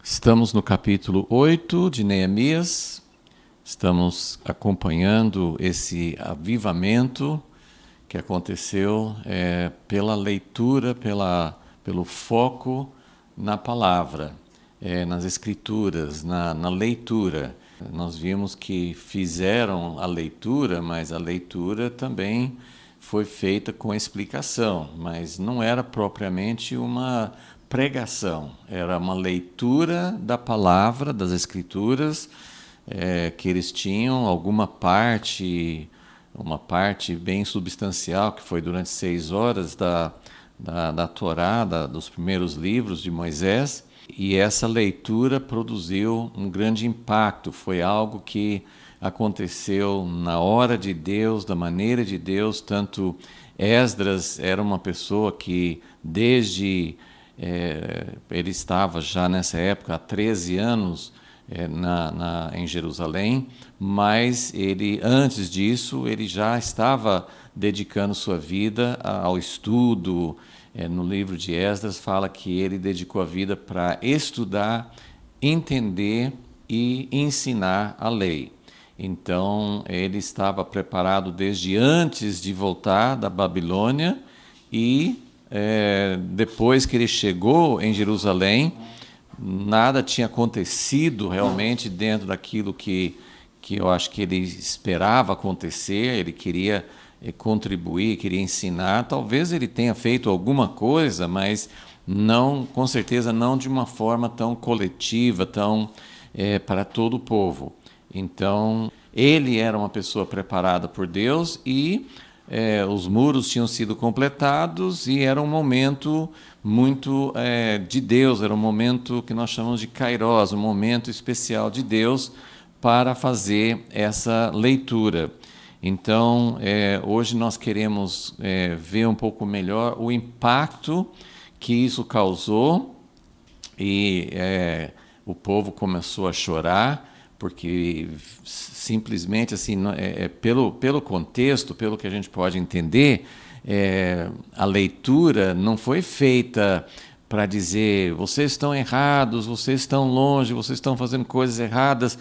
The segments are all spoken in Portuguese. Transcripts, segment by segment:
Estamos no capítulo 8 de Neemias, estamos acompanhando esse avivamento que aconteceu pela leitura, pelo foco na palavra, nas escrituras, na leitura. Nós vimos que fizeram a leitura, mas a leitura também foi feita com explicação, mas não era propriamente uma pregação, era uma leitura da palavra, das escrituras, que eles tinham alguma parte, uma parte bem substancial, que foi durante 6 horas da Torá, dos primeiros livros de Moisés, e essa leitura produziu um grande impacto, foi algo que aconteceu na hora de Deus, da maneira de Deus. Tanto Esdras era uma pessoa que ele estava já nessa época há 13 anos em Jerusalém, mas ele, antes disso, ele já estava dedicando sua vida ao estudo. No livro de Esdras fala que ele dedicou a vida para estudar, entender e ensinar a lei. Então, ele estava preparado desde antes de voltar da Babilônia e depois que ele chegou em Jerusalém, nada tinha acontecido realmente dentro daquilo que eu acho que ele esperava acontecer. Ele queria contribuir, queria ensinar. Talvez ele tenha feito alguma coisa, mas não, com certeza não de uma forma tão coletiva, tão para todo o povo. Então, ele era uma pessoa preparada por Deus e os muros tinham sido completados e era um momento muito de Deus, era um momento que nós chamamos de Kairos, um momento especial de Deus para fazer essa leitura. Então, hoje nós queremos ver um pouco melhor o impacto que isso causou e o povo começou a chorar, porque simplesmente assim, pelo contexto, pelo que a gente pode entender, a leitura não foi feita para dizer vocês estão errados, vocês estão longe, vocês estão fazendo coisas erradas.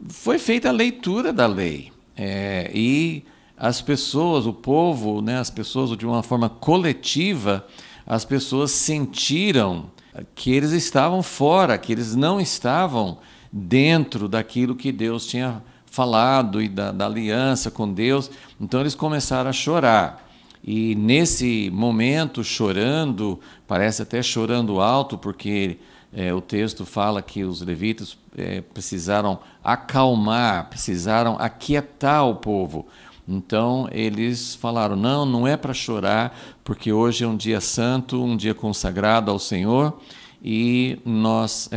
Foi feita a leitura da lei. E as pessoas, o povo, né, as pessoas de uma forma coletiva, as pessoas sentiram que eles estavam fora, que eles não estavam dentro daquilo que Deus tinha falado e da aliança com Deus. Então eles começaram a chorar. E nesse momento, chorando, parece até chorando alto, porque o texto fala que os levitas precisaram acalmar, precisaram aquietar o povo. Então eles falaram, não é para chorar, porque hoje é um dia santo, um dia consagrado ao Senhor, e nós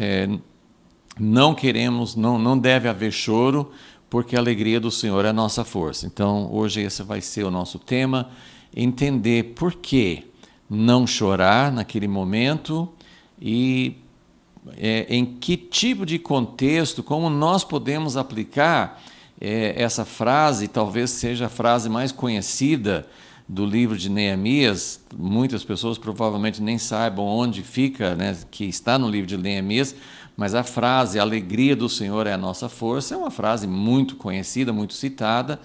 não queremos, não deve haver choro, porque a alegria do Senhor é a nossa força. Então hoje esse vai ser o nosso tema, entender por que não chorar naquele momento e em que tipo de contexto, como nós podemos aplicar essa frase. Talvez seja a frase mais conhecida do livro de Neemias. Muitas pessoas provavelmente nem saibam onde fica, né, que está no livro de Neemias, mas a frase, a alegria do Senhor é a nossa força, é uma frase muito conhecida, muito citada,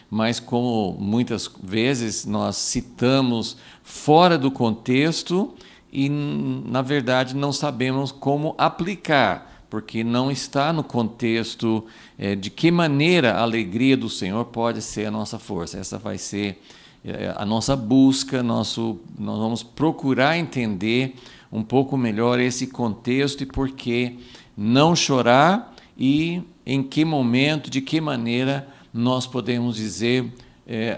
mas como muitas vezes nós citamos fora do contexto e, na verdade, não sabemos como aplicar, porque não está no contexto de que maneira a alegria do Senhor pode ser a nossa força. Essa vai ser a nossa busca, nós vamos procurar entender um pouco melhor esse contexto e por que não chorar e em que momento, de que maneira nós podemos dizer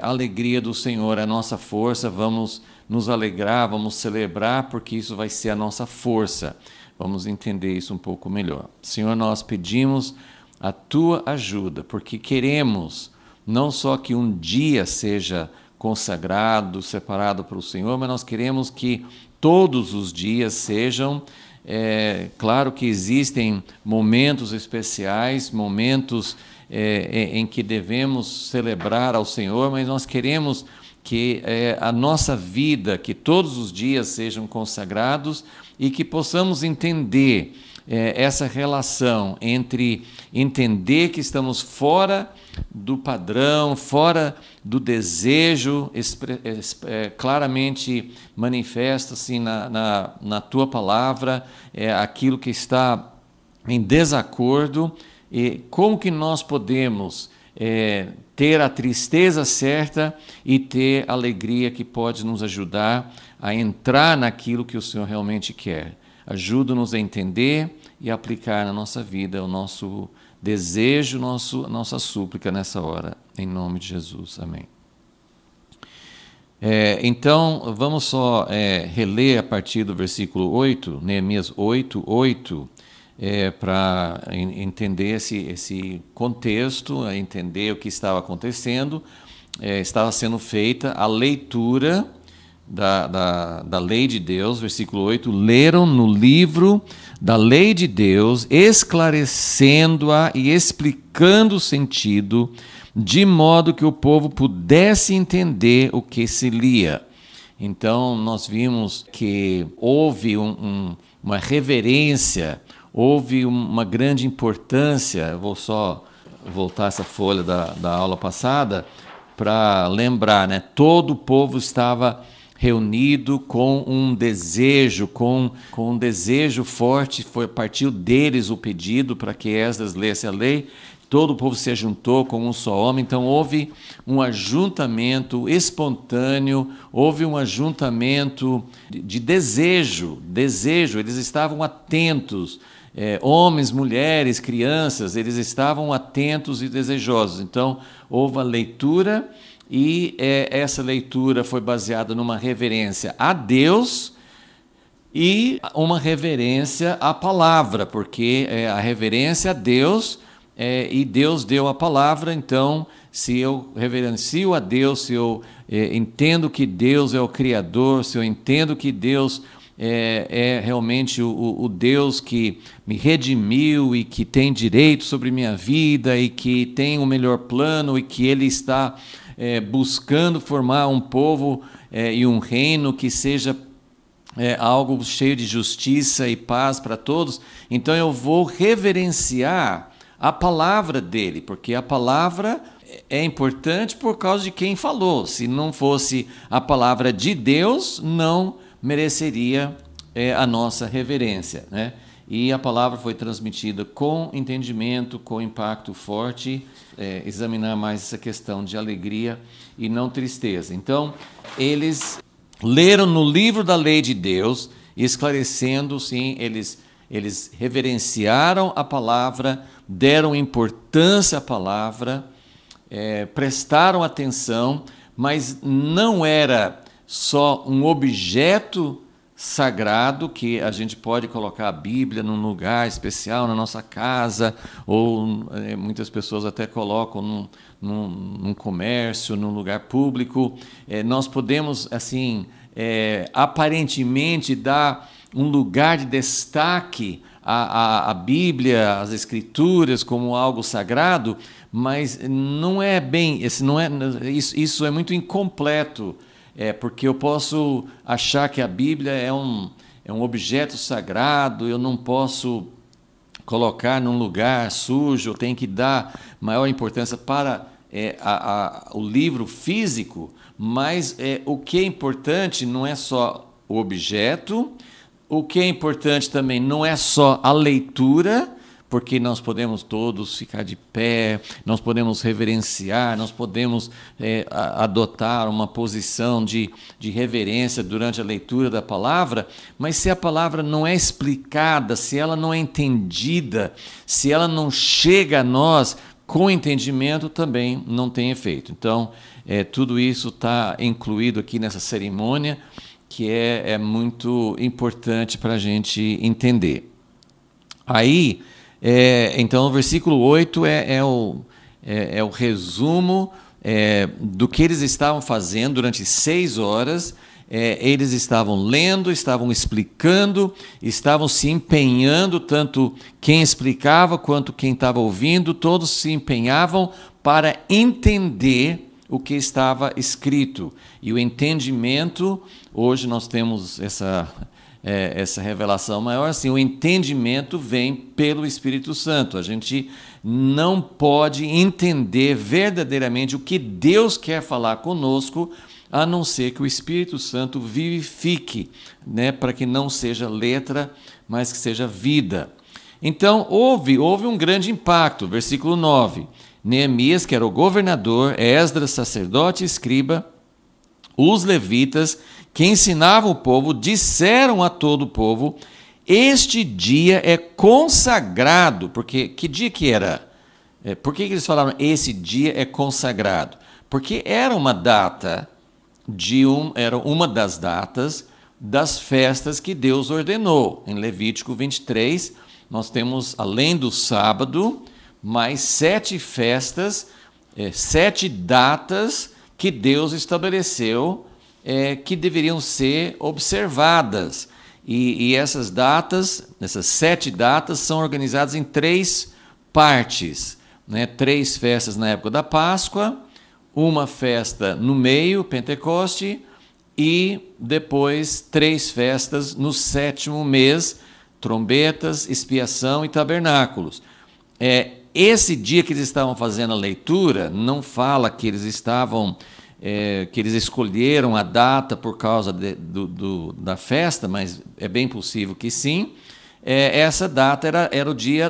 a alegria do Senhor é a nossa força. Vamos nos alegrar, vamos celebrar, porque isso vai ser a nossa força. Vamos entender isso um pouco melhor. Senhor, nós pedimos a Tua ajuda, porque queremos não só que um dia seja consagrado, separado para o Senhor, mas nós queremos que todos os dias sejam. Claro que existem momentos especiais, momentos em que devemos celebrar ao Senhor, mas nós queremos que a nossa vida, que todos os dias sejam consagrados e que possamos entender essa relação entre entender que estamos fora do padrão, fora do desejo claramente manifesto assim, na tua palavra, aquilo que está em desacordo, e como que nós podemos ter a tristeza certa e ter a alegria que pode nos ajudar a entrar naquilo que o Senhor realmente quer. Ajuda-nos a entender e aplicar na nossa vida o nosso desejo, nossa súplica nessa hora, em nome de Jesus. Amém. Então, vamos só reler a partir do versículo 8, Neemias 8:8, para entender esse contexto, entender o que estava acontecendo. Estava sendo feita a leitura da lei de Deus, versículo 8, leram no livro da lei de Deus, esclarecendo-a e explicando o sentido, de modo que o povo pudesse entender o que se lia. Então, nós vimos que houve uma reverência, houve uma grande importância. Eu vou só voltar essa folha da aula passada para lembrar, né? Todo o povo estava reunido com um desejo, com um desejo forte. Partiu deles o pedido para que Esdras lesse a lei. Todo o povo se ajuntou como um só homem. Então houve um ajuntamento espontâneo, houve um ajuntamento de desejo. Eles estavam atentos. Homens, mulheres, crianças, eles estavam atentos e desejosos. Então houve a leitura, e essa leitura foi baseada numa reverência a Deus e uma reverência à palavra, porque a reverência a Deus, e Deus deu a palavra. Então, se eu reverencio a Deus, se eu entendo que Deus é o Criador, se eu entendo que Deus é realmente o Deus que me redimiu e que tem direito sobre minha vida e que tem o melhor plano e que Ele está buscando formar um povo e um reino que seja algo cheio de justiça e paz para todos. Então eu vou reverenciar a palavra dele, porque a palavra é importante por causa de quem falou. Se não fosse a palavra de Deus, não mereceria a nossa reverência, né? E a palavra foi transmitida com entendimento, com impacto forte. Examinar mais essa questão de alegria e não tristeza. Então, eles leram no livro da lei de Deus, esclarecendo, sim, eles reverenciaram a palavra, deram importância à palavra, prestaram atenção, mas não era só um objeto sagrado que a gente pode colocar a Bíblia num lugar especial na nossa casa, ou muitas pessoas até colocam num comércio, num lugar público. Nós podemos, assim, aparentemente dar um lugar de destaque à Bíblia, às Escrituras, como algo sagrado, mas não é bem, isso é muito incompleto. Porque eu posso achar que a Bíblia é um objeto sagrado, eu não posso colocar num lugar sujo, eu tenho que dar maior importância para o livro físico, mas o que é importante não é só o objeto, o que é importante também não é só a leitura, porque nós podemos todos ficar de pé, nós podemos reverenciar, nós podemos adotar uma posição de reverência durante a leitura da palavra, mas se a palavra não é explicada, se ela não é entendida, se ela não chega a nós com entendimento, também não tem efeito. Então, tudo isso está incluído aqui nessa cerimônia, que é muito importante para a gente entender. Aí, então, o versículo 8 é o resumo do que eles estavam fazendo durante 6 horas. Eles estavam lendo, estavam explicando, estavam se empenhando, tanto quem explicava quanto quem estava ouvindo, todos se empenhavam para entender o que estava escrito. E o entendimento, hoje nós temos essa revelação maior, assim, o entendimento vem pelo Espírito Santo. A gente não pode entender verdadeiramente o que Deus quer falar conosco, a não ser que o Espírito Santo vivifique, né, para que não seja letra, mas que seja vida. Então, houve um grande impacto. Versículo 9. Neemias, que era o governador, Esdras, sacerdote e escriba, os levitas, que ensinavam o povo, disseram a todo o povo: este dia é consagrado. Porque que dia que era? Por que eles falaram esse dia é consagrado? Porque era uma data era uma das datas das festas que Deus ordenou. Em Levítico 23, nós temos, além do sábado, mais 7 festas, 7 datas que Deus estabeleceu que deveriam ser observadas. E essas datas, essas 7 datas, são organizadas em 3 partes, né? 3 festas na época da Páscoa, uma festa no meio, Pentecoste, e depois 3 festas no 7º mês, trombetas, expiação e tabernáculos. Esse dia que eles estavam fazendo a leitura, não fala que eles estavam, que eles escolheram a data por causa da festa, mas é bem possível que sim. Essa data era o dia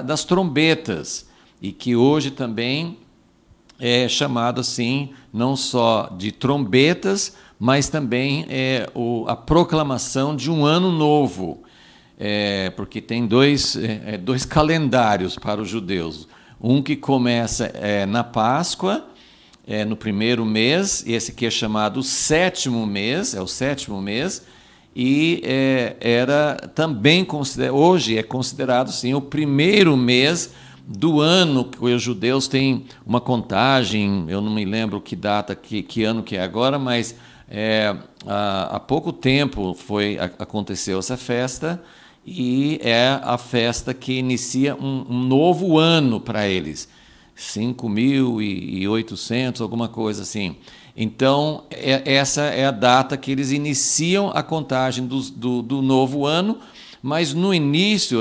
das trombetas, e que hoje também é chamado assim, não só de trombetas, mas também a proclamação de um ano novo. Porque tem dois calendários para os judeus. Um que começa na Páscoa, no 1º mês, e esse aqui é chamado o 7º mês, é o 7º mês, e era também hoje é considerado sim o 1º mês do ano, que os judeus têm uma contagem, eu não me lembro que data, que ano que é agora, mas há pouco tempo aconteceu essa festa, e é a festa que inicia um novo ano para eles, 5.800, alguma coisa assim. Então, essa é a data que eles iniciam a contagem do novo ano, mas no início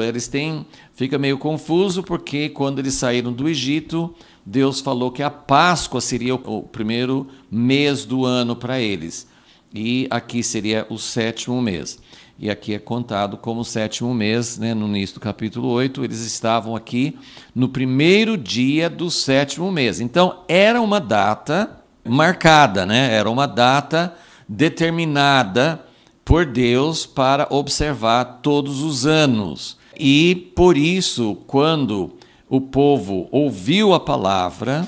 fica meio confuso, porque quando eles saíram do Egito, Deus falou que a Páscoa seria o 1º mês do ano para eles, e aqui seria o 7º mês. E aqui é contado como o 7º mês, né? No início do capítulo 8, eles estavam aqui no 1º dia do 7º mês. Então, era uma data marcada, né? Era uma data determinada por Deus para observar todos os anos. E, por isso, quando o povo ouviu a palavra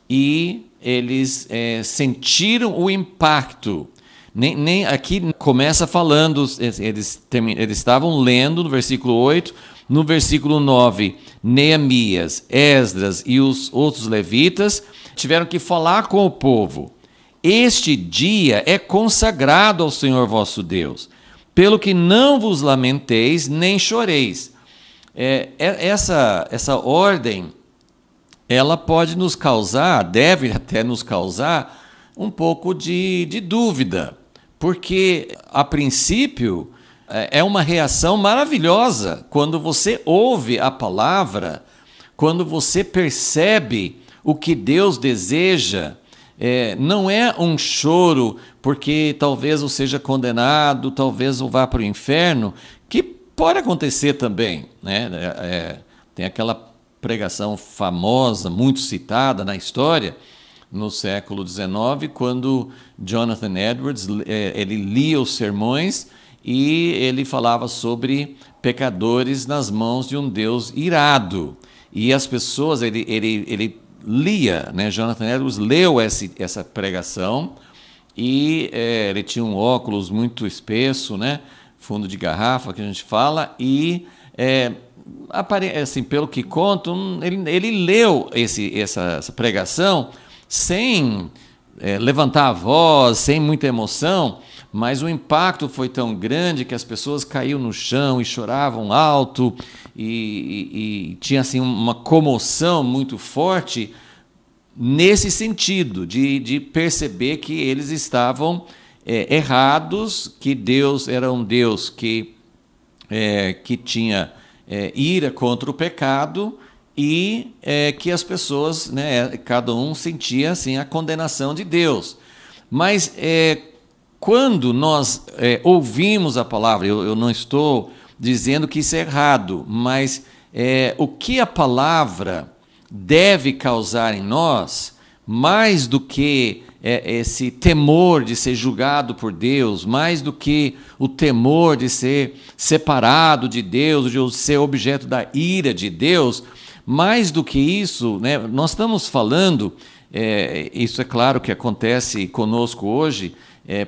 e eles sentiram o impacto. Nem aqui começa falando, eles estavam lendo no versículo 8, no versículo 9, Neemias, Esdras e os outros levitas tiveram que falar com o povo. Este dia é consagrado ao Senhor vosso Deus, pelo que não vos lamenteis nem choreis. Essa ordem, ela pode nos causar, deve até nos causar, um pouco de dúvida, porque, a princípio, é uma reação maravilhosa quando você ouve a palavra, quando você percebe o que Deus deseja. Não é um choro porque talvez eu seja condenado, talvez eu vá para o inferno, que pode acontecer também, né? Tem aquela pregação famosa, muito citada na história, no século XIX, quando Jonathan Edwards ele lia os sermões e ele falava sobre pecadores nas mãos de um Deus irado. E as pessoas, ele lia, né? Jonathan Edwards leu essa pregação, e ele tinha um óculos muito espesso, né? Fundo de garrafa, que a gente fala, e assim, pelo que contam, ele leu essa pregação sem levantar a voz, sem muita emoção, mas o impacto foi tão grande que as pessoas caíam no chão e choravam alto, e tinha assim uma comoção muito forte nesse sentido, de perceber que eles estavam errados, que Deus era um Deus que tinha ira contra o pecado e que as pessoas, né, cada um sentia assim a condenação de Deus. Mas quando nós ouvimos a palavra, eu não estou dizendo que isso é errado, mas o que a palavra deve causar em nós, mais do que esse temor de ser julgado por Deus, mais do que o temor de ser separado de Deus, de ser objeto da ira de Deus, mais do que isso, né, nós estamos falando, isso é claro que acontece conosco hoje,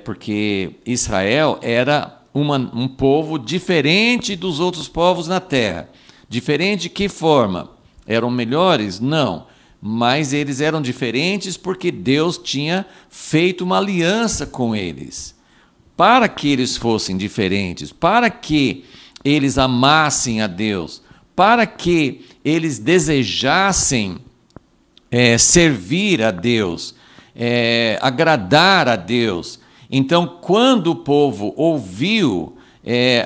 porque Israel era um povo diferente dos outros povos na terra. Diferente de que forma? Eram melhores? Não. Mas eles eram diferentes porque Deus tinha feito uma aliança com eles. Para que eles fossem diferentes, para que eles amassem a Deus, para que eles desejassem servir a Deus, agradar a Deus. Então, quando o povo ouviu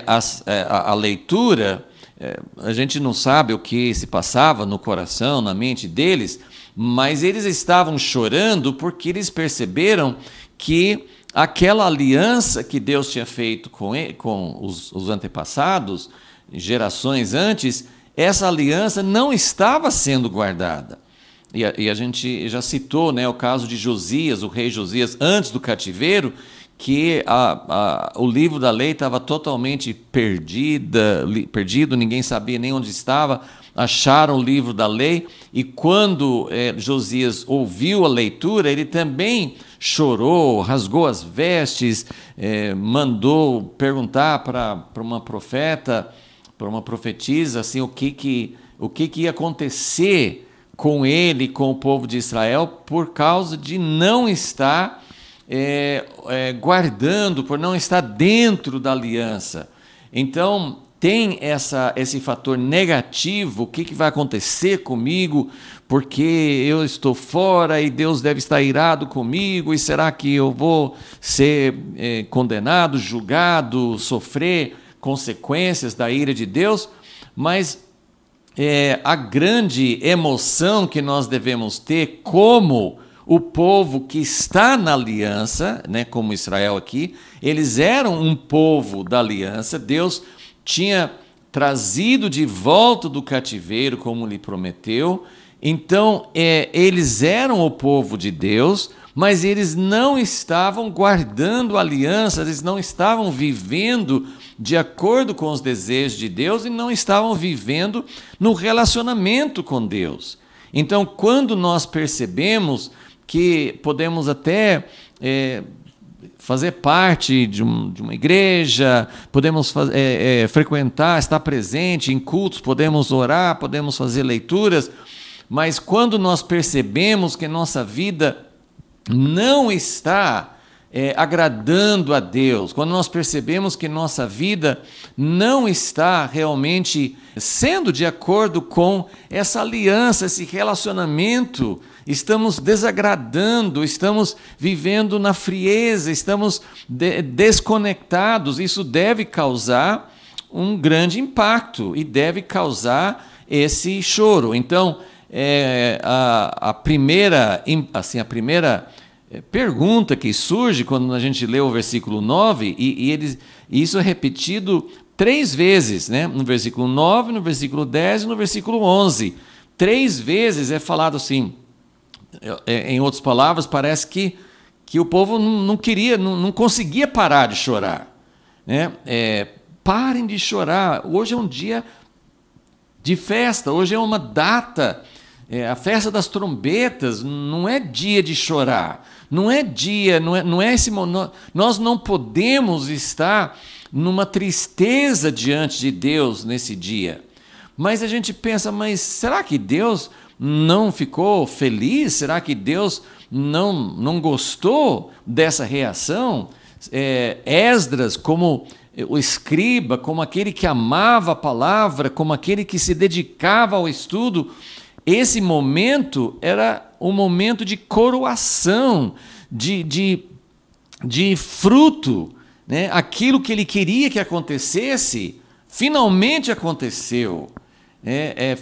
a leitura, a gente não sabe o que se passava no coração, na mente deles, mas eles estavam chorando porque eles perceberam que aquela aliança que Deus tinha feito com os antepassados, gerações antes, essa aliança não estava sendo guardada. E a gente já citou, né, o caso de Josias, o rei Josias, antes do cativeiro, que o livro da lei estava totalmente perdido, ninguém sabia nem onde estava, acharam o livro da lei, e quando Josias ouviu a leitura, ele também chorou, rasgou as vestes, mandou perguntar para uma profeta, para uma profetisa, assim, o que ia acontecer com ele, com o povo de Israel, por causa de não estar guardando, por não estar dentro da aliança. Então, tem esse fator negativo, o que vai acontecer comigo, porque eu estou fora e Deus deve estar irado comigo, e será que eu vou ser condenado, julgado, sofrer consequências da ira de Deus? Mas a grande emoção que nós devemos ter como o povo que está na aliança, né, como Israel aqui, eles eram um povo da aliança, Deus tinha trazido de volta do cativeiro, como lhe prometeu, então eles eram o povo de Deus, mas eles não estavam guardando a aliança, eles não estavam vivendo de acordo com os desejos de Deus e não estavam vivendo no relacionamento com Deus. Então, quando nós percebemos que podemos até fazer parte de uma igreja, podemos frequentar, estar presente em cultos, podemos orar, podemos fazer leituras, mas quando nós percebemos que nossa vida não está agradando a Deus, quando nós percebemos que nossa vida não está realmente sendo de acordo com essa aliança, esse relacionamento, estamos desagradando, estamos vivendo na frieza, estamos desconectados, isso deve causar um grande impacto e deve causar esse choro. Então, a primeira pergunta que surge quando a gente lê o versículo 9, e isso é repetido 3 vezes, né? No versículo 9, no versículo 10 e no versículo 11. 3 vezes é falado assim, em outras palavras, parece que o povo não conseguia parar de chorar, né? Parem de chorar, hoje é um dia de festa, hoje é uma data, a festa das trombetas, não é dia de chorar, não é dia, não é esse momento, nós não podemos estar numa tristeza diante de Deus nesse dia. Mas a gente pensa, mas será que Deus não ficou feliz? Será que Deus não gostou dessa reação? Esdras, como o escriba, como aquele que amava a palavra, como aquele que se dedicava ao estudo, esse momento era um momento de coroação, de de fruto, né? Aquilo que ele queria que acontecesse, finalmente aconteceu.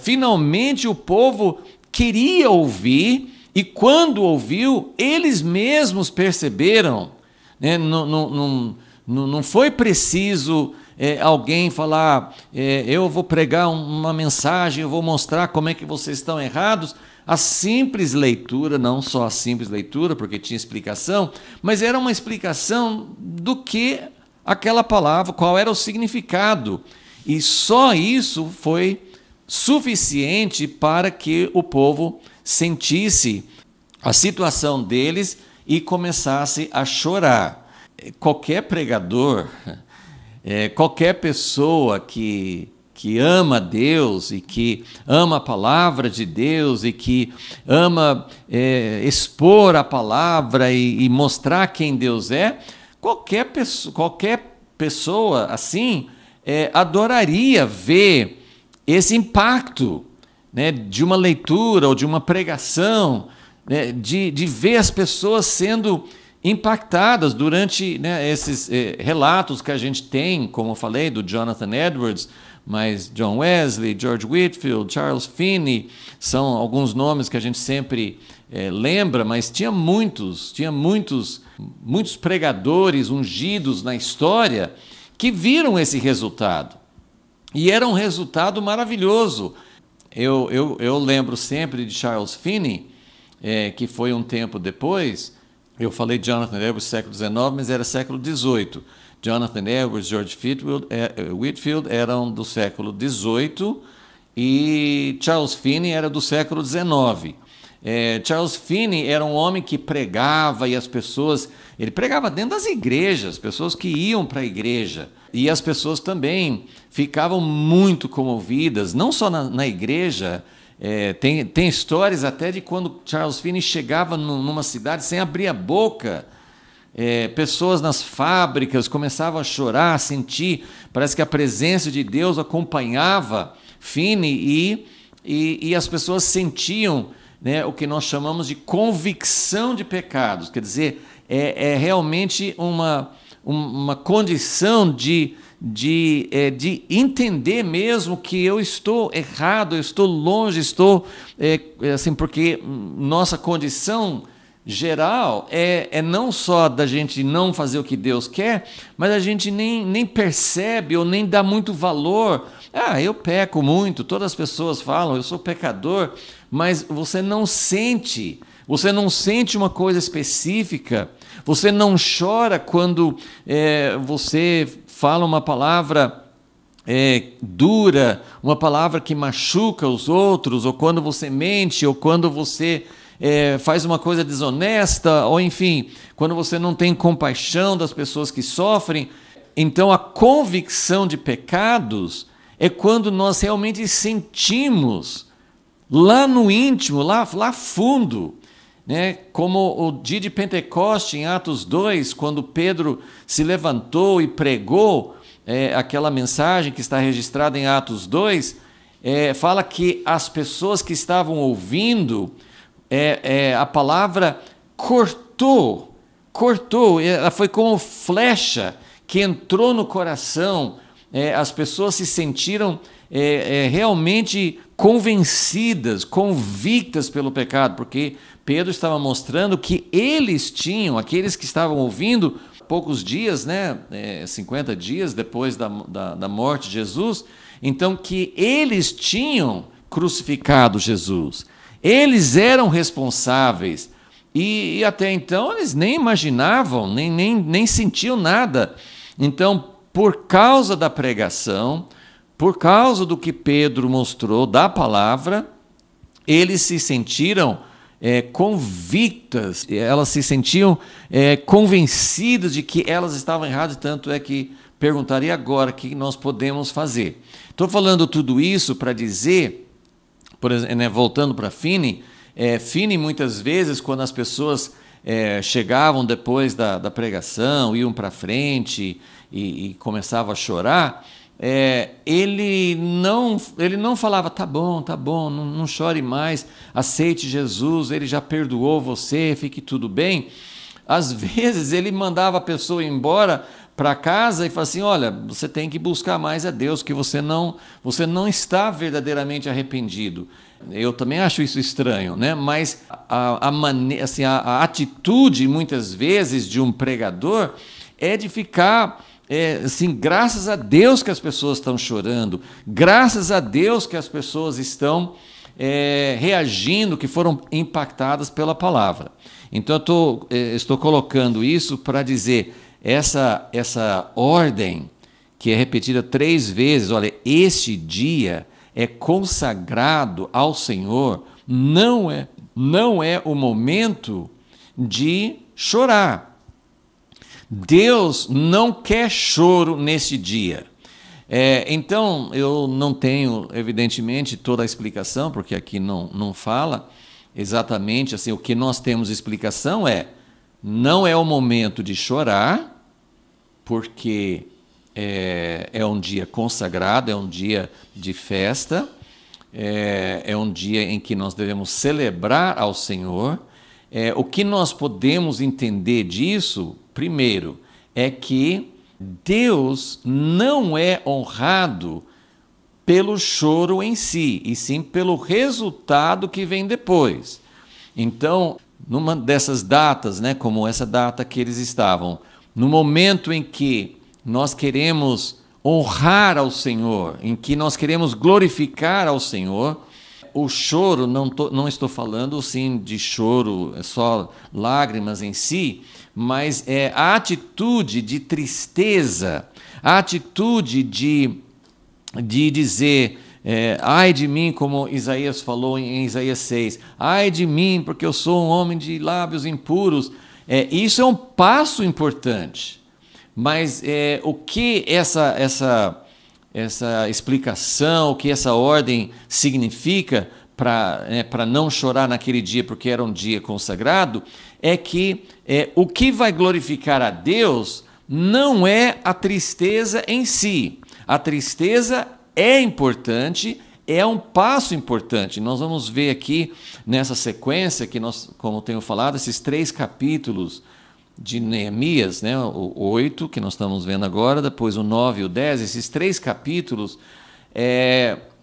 Finalmente o povo queria ouvir, e quando ouviu, eles mesmos perceberam, né? Não foi preciso alguém falar, eu vou pregar uma mensagem, eu vou mostrar como é que vocês estão errados. A simples leitura, não só a simples leitura, porque tinha explicação, mas era uma explicação do que aquela palavra, qual era o significado. E só isso foi suficiente para que o povo sentisse a situação deles e começasse a chorar. Qualquer pregador, qualquer pessoa que ama Deus e que ama a palavra de Deus e que ama expor a palavra e mostrar quem Deus é, qualquer pessoa assim adoraria ver esse impacto, né, de uma leitura ou de uma pregação, né, de ver as pessoas sendo impactadas durante, né, esses relatos que a gente tem, como eu falei, do Jonathan Edwards, mas John Wesley, George Whitefield, Charles Finney, são alguns nomes que a gente sempre lembra, mas tinha muitos pregadores ungidos na história que viram esse resultado. E era um resultado maravilhoso. Eu lembro sempre de Charles Finney, que foi um tempo depois. Eu falei Jonathan Edwards, século XIX, mas era século XVIII. Jonathan Edwards, George Whitefield eram do século XVIII e Charles Finney era do século XIX. Charles Finney era um homem que pregava e as pessoas... Ele pregava dentro das igrejas, pessoas que iam para a igreja. E as pessoas também ficavam muito comovidas, não só na igreja. Tem histórias até de quando Charles Finney chegava numa cidade sem abrir a boca. Pessoas nas fábricas começavam a chorar, a sentir, parece que a presença de Deus acompanhava Finney e as pessoas sentiam, né, o que nós chamamos de convicção de pecados, quer dizer, realmente uma condição de entender mesmo que eu estou errado, eu estou longe, assim, porque nossa condição geral é não só da gente não fazer o que Deus quer, mas a gente nem percebe ou nem dá muito valor. Eu peco muito, todas as pessoas falam, eu sou pecador, mas você não sente uma coisa específica, você não chora quando você fala uma palavra dura, uma palavra que machuca os outros, ou quando você mente, ou quando você faz uma coisa desonesta, ou enfim, quando você não tem compaixão das pessoas que sofrem. Então a convicção de pecados é quando nós realmente sentimos lá no íntimo, lá fundo, né? Como o dia de Pentecoste em Atos 2, quando Pedro se levantou e pregou aquela mensagem que está registrada em Atos 2, fala que as pessoas que estavam ouvindo, a palavra cortou, ela foi como flecha que entrou no coração. As pessoas se sentiram realmente convencidas, convictas pelo pecado, porque Pedro estava mostrando que eles tinham, aqueles que estavam ouvindo, poucos dias, né, 50 dias depois da morte de Jesus, então que eles tinham crucificado Jesus, eles eram responsáveis, e até então eles nem imaginavam, nem sentiam nada. Então, por causa da pregação, por causa do que Pedro mostrou da palavra, eles se sentiram convictas, elas se sentiam convencidas de que elas estavam erradas, tanto é que perguntaria agora o que nós podemos fazer. Estou falando tudo isso para dizer, por exemplo, né, voltando para Finney, Finney muitas vezes, quando as pessoas chegavam depois da pregação, iam para frente e começavam a chorar, ele não falava, tá bom, não chore mais, aceite Jesus, ele já perdoou você, fique tudo bem. Às vezes ele mandava a pessoa embora para casa e falava assim: olha, você tem que buscar mais a Deus, que você não está verdadeiramente arrependido. Eu também acho isso estranho, né? Mas assim, a atitude, muitas vezes, de um pregador é de ficar assim, graças a Deus que as pessoas estão chorando, graças a Deus que as pessoas estão reagindo, que foram impactadas pela palavra. Então eu estou colocando isso para dizer, essa ordem que é repetida 3 vezes, olha, este dia é consagrado ao Senhor, não é o momento de chorar. Deus não quer choro nesse dia. Então, eu não tenho, evidentemente, toda a explicação, porque aqui não fala exatamente assim. O que nós temos explicação não é o momento de chorar, porque é um dia consagrado, é um dia de festa, é um dia em que nós devemos celebrar ao Senhor. O que nós podemos entender disso, primeiro, é que Deus não é honrado pelo choro em si, e sim pelo resultado que vem depois. Então, numa dessas datas, né, como essa data que eles estavam, no momento em que nós queremos honrar ao Senhor, em que nós queremos glorificar ao Senhor, o choro, não estou falando sim de choro, só lágrimas em si, mas é a atitude de tristeza, a atitude de dizer, ai de mim, como Isaías falou em Isaías 6, ai de mim, porque eu sou um homem de lábios impuros. Isso é um passo importante, mas o que essa explicação, o que essa ordem significa para não chorar naquele dia, porque era um dia consagrado, é que o que vai glorificar a Deus não é a tristeza em si. A tristeza é importante, é um passo importante. Nós vamos ver aqui nessa sequência, que nós, como tenho falado, esses 3 capítulos de Neemias, né, o 8, que nós estamos vendo agora, depois o 9 e o 10, esses 3 capítulos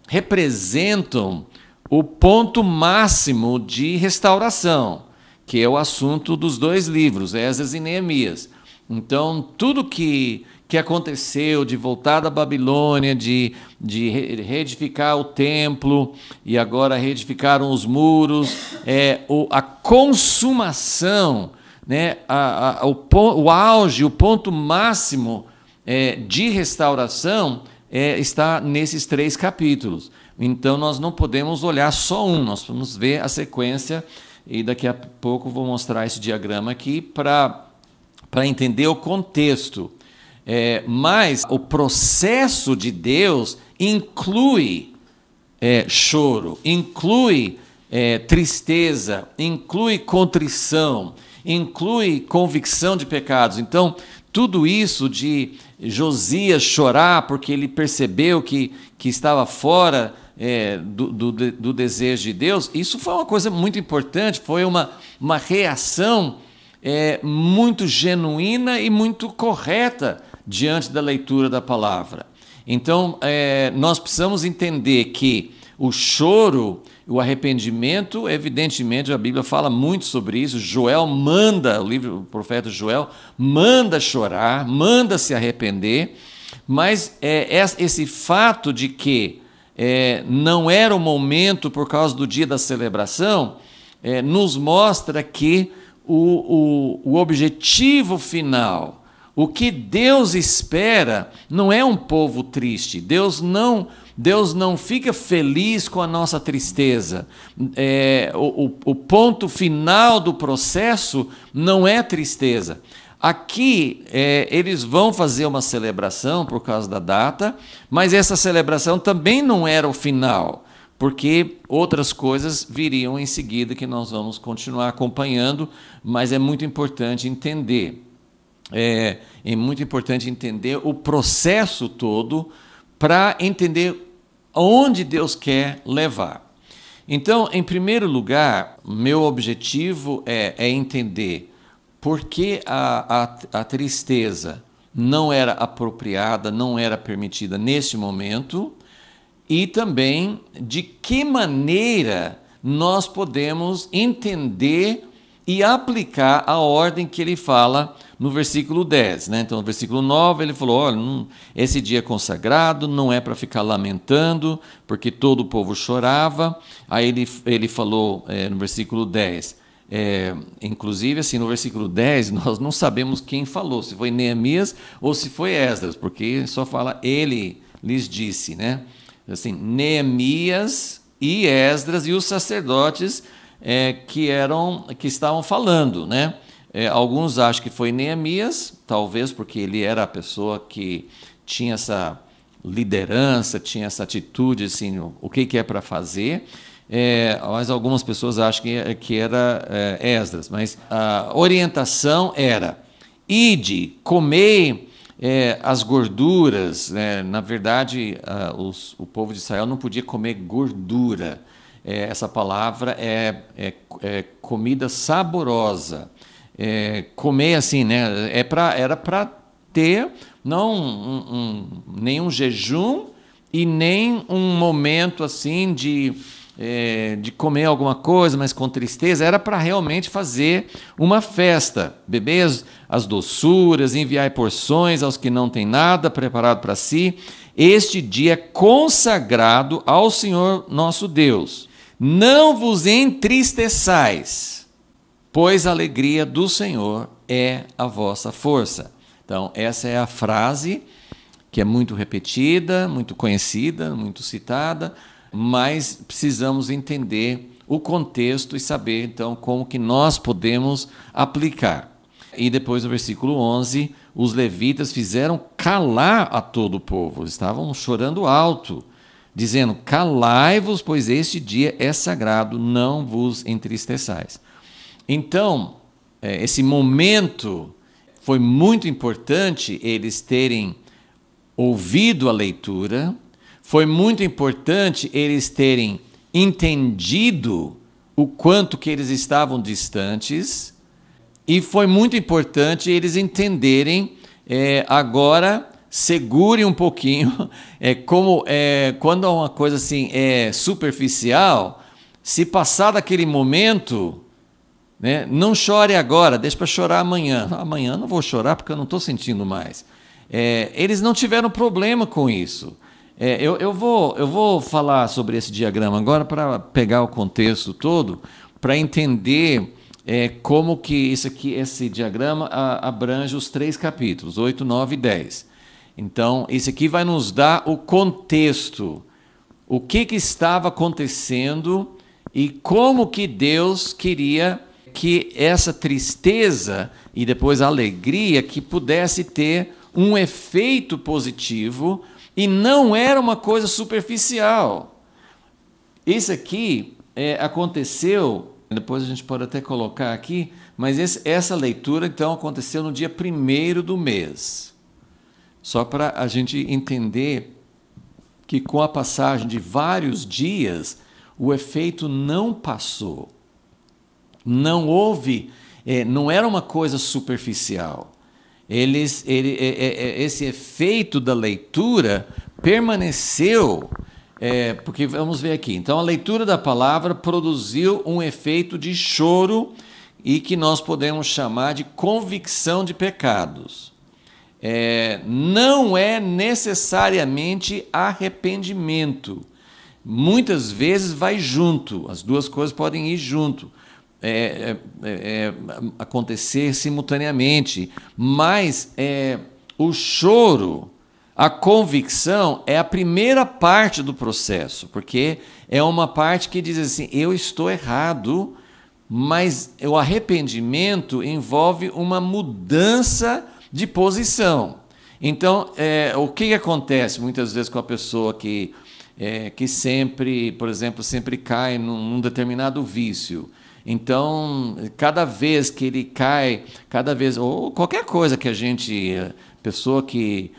representam o ponto máximo de restauração, que é o assunto dos 2 livros, Esdras e Neemias. Então, tudo que aconteceu de voltar da Babilônia, de reedificar o templo, e agora reedificaram os muros, a consumação, né, o auge, o ponto máximo de restauração está nesses 3 capítulos. Então, nós não podemos olhar só um, nós vamos ver a sequência, e daqui a pouco vou mostrar esse diagrama aqui para entender o contexto. Mas o processo de Deus inclui choro, inclui tristeza, inclui contrição, inclui convicção de pecados. Então, tudo isso de Josias chorar porque ele percebeu que estava fora do desejo de Deus, isso foi uma coisa muito importante, foi uma reação muito genuína e muito correta diante da leitura da palavra. Então, nós precisamos entender que o choro, o arrependimento, evidentemente, a Bíblia fala muito sobre isso. Joel manda, o profeta Joel manda chorar, manda se arrepender, mas esse fato de que não era o momento por causa do dia da celebração, nos mostra que o objetivo final, o que Deus espera, não é um povo triste. Deus não fica feliz com a nossa tristeza. O ponto final do processo não é tristeza. Aqui, eles vão fazer uma celebração por causa da data, mas essa celebração também não era o final, porque outras coisas viriam em seguida que nós vamos continuar acompanhando, mas é muito importante entender. É muito importante entender o processo todo para entender onde Deus quer levar. Então, em primeiro lugar, meu objetivo é entender porque a tristeza não era apropriada, não era permitida neste momento, e também de que maneira nós podemos entender e aplicar a ordem que ele fala no versículo 10. Né? Então, no versículo 9, ele falou, olha, esse dia é consagrado, não é para ficar lamentando, porque todo o povo chorava. Aí ele falou no versículo 10, inclusive assim, no versículo 10, nós não sabemos quem falou, se foi Neemias ou se foi Esdras, porque só fala, ele lhes disse, né? Assim, Neemias e Esdras e os sacerdotes que estavam falando, né? Alguns acham que foi Neemias, talvez porque ele era a pessoa que tinha essa liderança, tinha essa atitude, assim, o que é para fazer. Mas algumas pessoas acham que era Esdras. Mas a orientação era: ide, comei as gorduras. Na verdade, o povo de Israel não podia comer gordura. Essa palavra é comida saborosa. Comer assim, né? Era para ter não nenhum jejum e nem um momento assim de comer alguma coisa, mas com tristeza. Era para realmente fazer uma festa, beber as doçuras, enviar porções aos que não têm nada preparado para si. Este dia é consagrado ao Senhor nosso Deus. Não vos entristeçais, pois a alegria do Senhor é a vossa força. Então, essa é a frase que é muito repetida, muito conhecida, muito citada, mas precisamos entender o contexto e saber, então, como que nós podemos aplicar. E depois, no versículo 11, os levitas fizeram calar a todo o povo, estavam chorando alto, dizendo, calai-vos, pois este dia é sagrado, não vos entristeçais. Então, esse momento foi muito importante eles terem ouvido a leitura, foi muito importante eles terem entendido o quanto que eles estavam distantes, e foi muito importante eles entenderem agora, segure um pouquinho, quando uma coisa assim é superficial, se passar daquele momento, né, não chore agora, deixa para chorar amanhã. Amanhã não vou chorar porque eu não estou sentindo mais. Eles não tiveram problema com isso. Eu vou falar sobre esse diagrama agora para pegar o contexto todo, para entender como que esse diagrama abrange os 3 capítulos, 8, 9 e 10. Então, esse aqui vai nos dar o contexto, o que estava acontecendo e como que Deus queria que essa tristeza e depois a alegria que pudesse ter um efeito positivo e não era uma coisa superficial. Isso aqui aconteceu, depois a gente pode até colocar aqui, mas essa leitura então aconteceu no dia 1º do mês. Só para a gente entender que com a passagem de vários dias, o efeito não passou. Não houve, não era uma coisa superficial. Esse efeito da leitura permaneceu, porque vamos ver aqui. Então, a leitura da palavra produziu um efeito de choro e que nós podemos chamar de convicção de pecados. Não é necessariamente arrependimento. Muitas vezes vai junto, as duas coisas podem ir junto. Acontecer simultaneamente, mas o choro, a convicção é a primeira parte do processo, porque é uma parte que diz assim, eu estou errado, mas o arrependimento envolve uma mudança de posição. Então, o que acontece muitas vezes com a pessoa que sempre, por exemplo, sempre cai num determinado vício? Então, cada vez que ele cai, ou qualquer coisa que pessoa que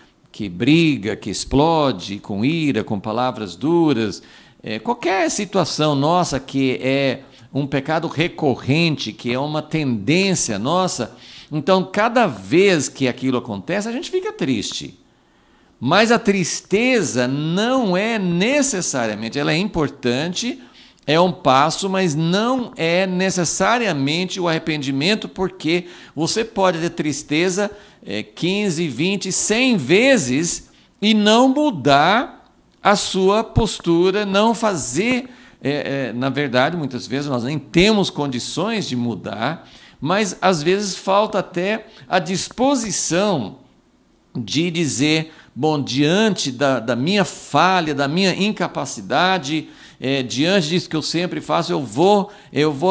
briga, que explode com ira, com palavras duras, qualquer situação nossa que é um pecado recorrente, que é uma tendência nossa, Então, cada vez que aquilo acontece, a gente fica triste. Mas a tristeza não é necessariamente, ela é importante, é um passo, mas não é necessariamente o arrependimento, porque você pode ter tristeza 15, 20, 100 vezes e não mudar a sua postura, não fazer. Na verdade, muitas vezes nós nem temos condições de mudar, mas às vezes falta até a disposição de dizer, bom, diante da minha falha, da minha incapacidade, diante disso que eu sempre faço, eu vou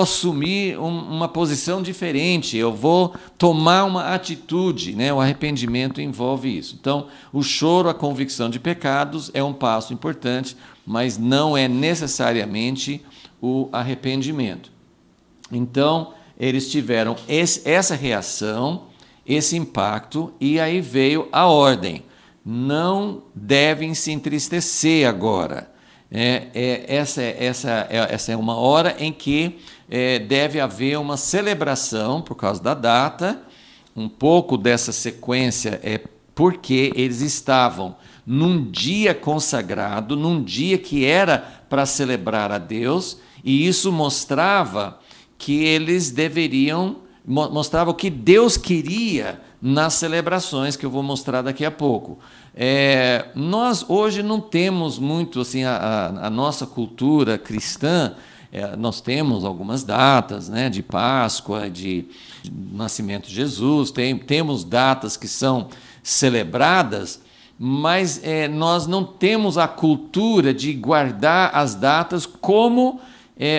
assumir uma posição diferente, eu vou tomar uma atitude, né? O arrependimento envolve isso. Então, o choro, a convicção de pecados é um passo importante, mas não é necessariamente o arrependimento. Então, eles tiveram essa reação, esse impacto, e aí veio a ordem. Não devem se entristecer agora. Essa é uma hora em que deve haver uma celebração por causa da data. Um pouco dessa sequência é porque eles estavam num dia consagrado, num dia que era para celebrar a Deus, e isso mostrava que eles deveriam, mostrava o que Deus queria nas celebrações, que eu vou mostrar daqui a pouco. Nós hoje não temos muito assim a nossa cultura cristã. Nós temos algumas datas, né, de Páscoa, de nascimento de Jesus, temos datas que são celebradas, mas nós não temos a cultura de guardar as datas como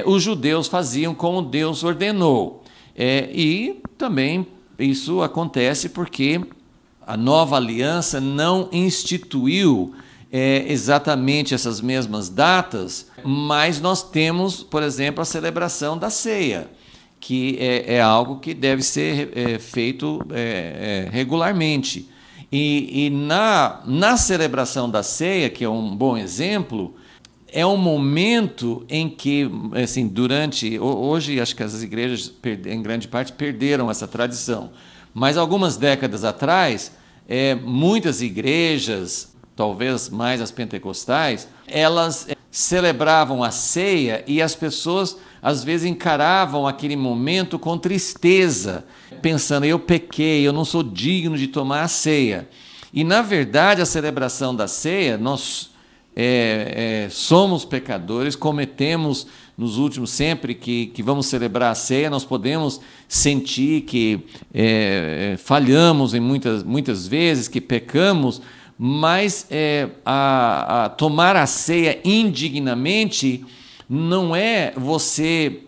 os judeus faziam, como Deus ordenou. E também isso acontece porque a nova aliança não instituiu exatamente essas mesmas datas, mas nós temos, por exemplo, a celebração da ceia, que é algo que deve ser feito regularmente. E na celebração da ceia, que é um bom exemplo, é um momento em que, assim, hoje acho que as igrejas, em grande parte, perderam essa tradição. Mas algumas décadas atrás, muitas igrejas, talvez mais as pentecostais, elas celebravam a ceia e as pessoas, às vezes, encaravam aquele momento com tristeza, pensando, eu pequei, eu não sou digno de tomar a ceia. E, na verdade, a celebração da ceia, nós somos pecadores, cometemos nos últimos, sempre que vamos celebrar a ceia, nós podemos sentir que falhamos em muitas vezes, que pecamos, mas tomar a ceia indignamente não é você...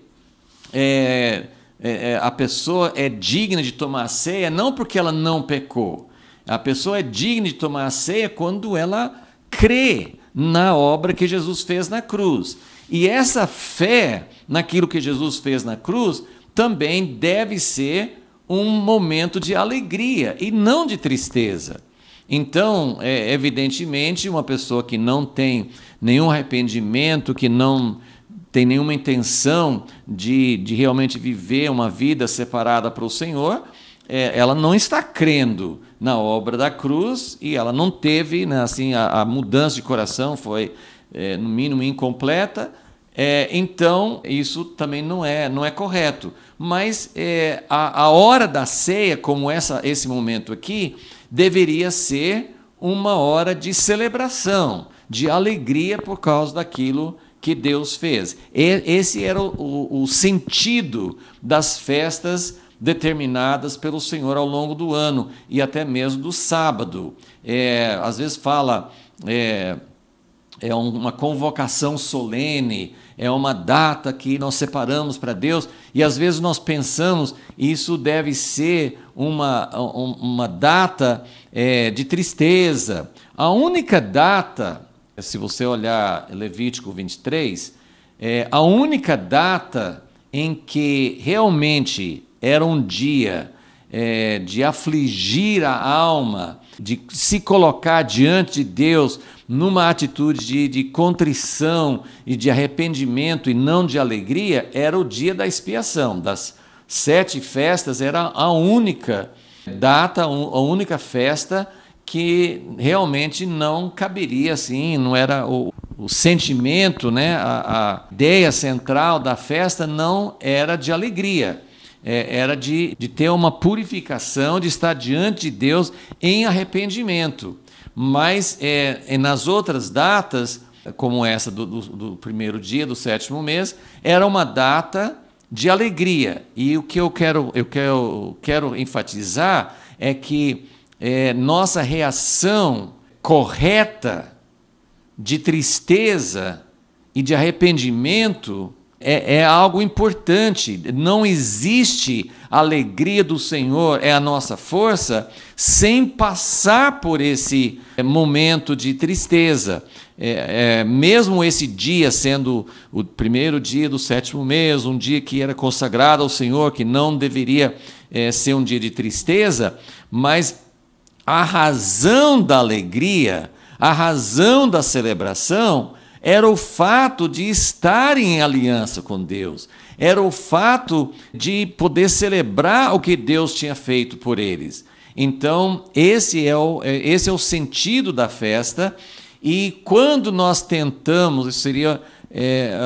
a pessoa é digna de tomar a ceia não porque ela não pecou. A pessoa é digna de tomar a ceia quando ela crê na obra que Jesus fez na cruz. E essa fé naquilo que Jesus fez na cruz também deve ser um momento de alegria e não de tristeza. Então, evidentemente, uma pessoa que não tem nenhum arrependimento, que não tem nenhuma intenção de realmente viver uma vida separada para o Senhor, ela não está crendo na obra da cruz e ela não teve, né, assim, a mudança de coração foi, no mínimo, incompleta. Então, isso também não é correto. Mas a hora da ceia, como esse momento aqui, deveria ser uma hora de celebração, de alegria por causa daquilo que Deus fez. Esse era o sentido das festas determinadas pelo Senhor ao longo do ano e até mesmo do sábado. Às vezes fala... é uma convocação solene, é uma data que nós separamos para Deus, e às vezes nós pensamos isso deve ser uma data de tristeza. A única data, se você olhar Levítico 23, a única data em que realmente era um dia de afligir a alma, de se colocar diante de Deus numa atitude de contrição e de arrependimento e não de alegria, era o dia da expiação, 7 festas era a única data, a única festa que realmente não caberia assim, não era o sentimento, né? A ideia central da festa não era de alegria, era de ter uma purificação, de estar diante de Deus em arrependimento. Mas nas outras datas, como essa do primeiro dia do 7º mês, era uma data de alegria. E o que eu quero enfatizar é que nossa reação correta de tristeza e de arrependimento é algo importante. Não existe alegria do Senhor, é a nossa força, sem passar por esse momento de tristeza. Mesmo esse dia sendo o primeiro dia do 7º mês, um dia que era consagrado ao Senhor, que não deveria ser um dia de tristeza, mas a razão da alegria, a razão da celebração era o fato de estar em aliança com Deus, era o fato de poder celebrar o que Deus tinha feito por eles. Então, esse é o sentido da festa. E quando nós tentamos, esse seria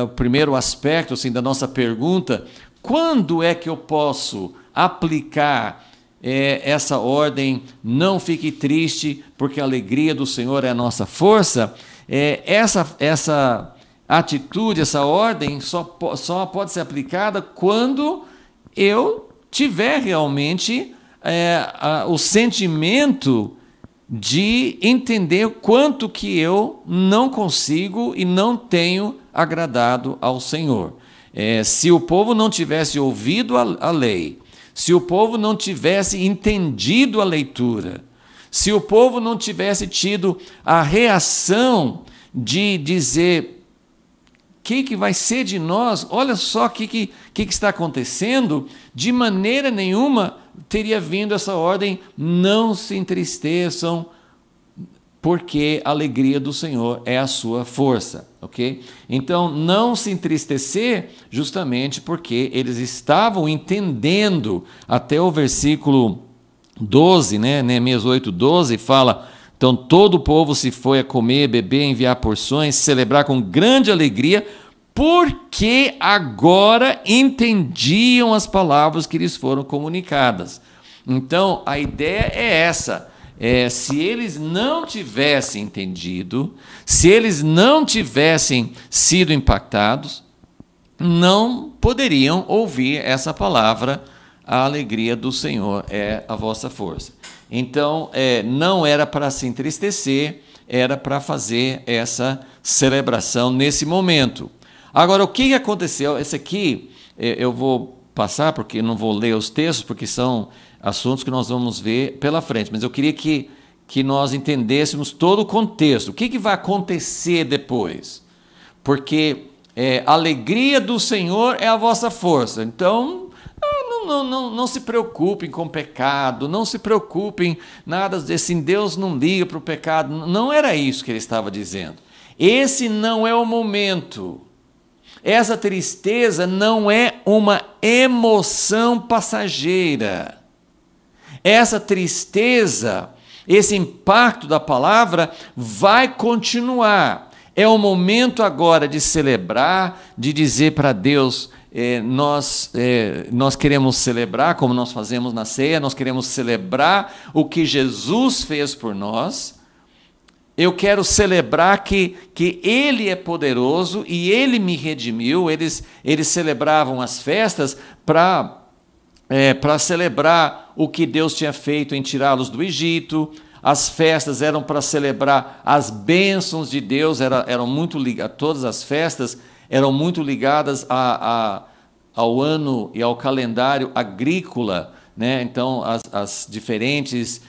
o primeiro aspecto assim, da nossa pergunta, quando é que eu posso aplicar essa ordem, não fique triste, porque a alegria do Senhor é a nossa força? Essa atitude, essa ordem só pode ser aplicada quando eu tiver realmente o sentimento de entender o quanto que eu não consigo e não tenho agradado ao Senhor. Se o povo não tivesse ouvido a lei, se o povo não tivesse entendido a leitura, se o povo não tivesse tido a reação de dizer: o que vai ser de nós? Olha só o que está acontecendo. De maneira nenhuma teria vindo essa ordem: não se entristeçam, porque a alegria do Senhor é a sua força, ok? Então, não se entristecer justamente porque eles estavam entendendo. Até o versículo 12, né? Neemias 8:12 fala: então todo o povo se foi a comer, beber, enviar porções, celebrar com grande alegria, porque agora entendiam as palavras que lhes foram comunicadas. Então, a ideia é essa. Se eles não tivessem entendido, se eles não tivessem sido impactados, não poderiam ouvir essa palavra: a alegria do Senhor é a vossa força. Então, não era para se entristecer, era para fazer essa celebração nesse momento. Agora, o que aconteceu? Esse aqui eu vou passar, porque não vou ler os textos, porque são assuntos que nós vamos ver pela frente, mas eu queria que nós entendêssemos todo o contexto. O que vai acontecer depois? Porque a alegria do Senhor é a vossa força. Então, não se preocupem com o pecado, não se preocupem nada assim, Deus não liga para o pecado. Não era isso que ele estava dizendo. Esse não é o momento. Essa tristeza não é uma emoção passageira. Essa tristeza, esse impacto da palavra vai continuar. É o momento agora de celebrar, de dizer para Deus: nós queremos celebrar, como nós fazemos na ceia, nós queremos celebrar o que Jesus fez por nós. Eu quero celebrar que Ele é poderoso e Ele me redimiu. Eles celebravam as festas para celebrar o que Deus tinha feito em tirá-los do Egito. As festas eram para celebrar as bênçãos de Deus. Eram muito ligadas, todas as festas eram muito ligadas ao ano e ao calendário agrícola, né? Então, as diferentes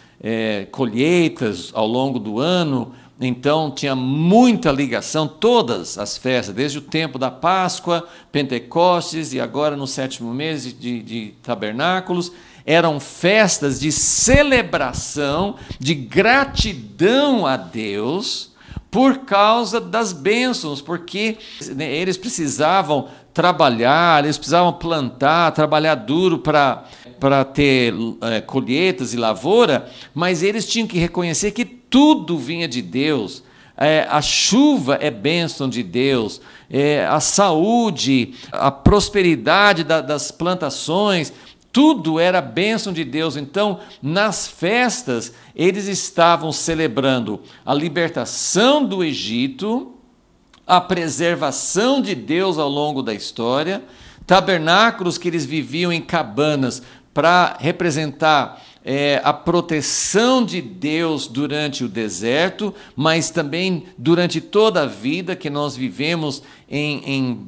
colheitas ao longo do ano. Então, tinha muita ligação, todas as festas, desde o tempo da Páscoa, Pentecostes e agora no 7º mês de Tabernáculos, eram festas de celebração, de gratidão a Deus por causa das bênçãos, porque eles precisavam trabalhar, eles precisavam plantar, trabalhar duro para ter colheitas e lavoura, mas eles tinham que reconhecer que tudo vinha de Deus. A chuva é bênção de Deus, a saúde, a prosperidade das plantações, tudo era bênção de Deus. Então, nas festas, eles estavam celebrando a libertação do Egito, a preservação de Deus ao longo da história, tabernáculos que eles viviam em cabanas para representar a proteção de Deus durante o deserto, mas também durante toda a vida que nós vivemos em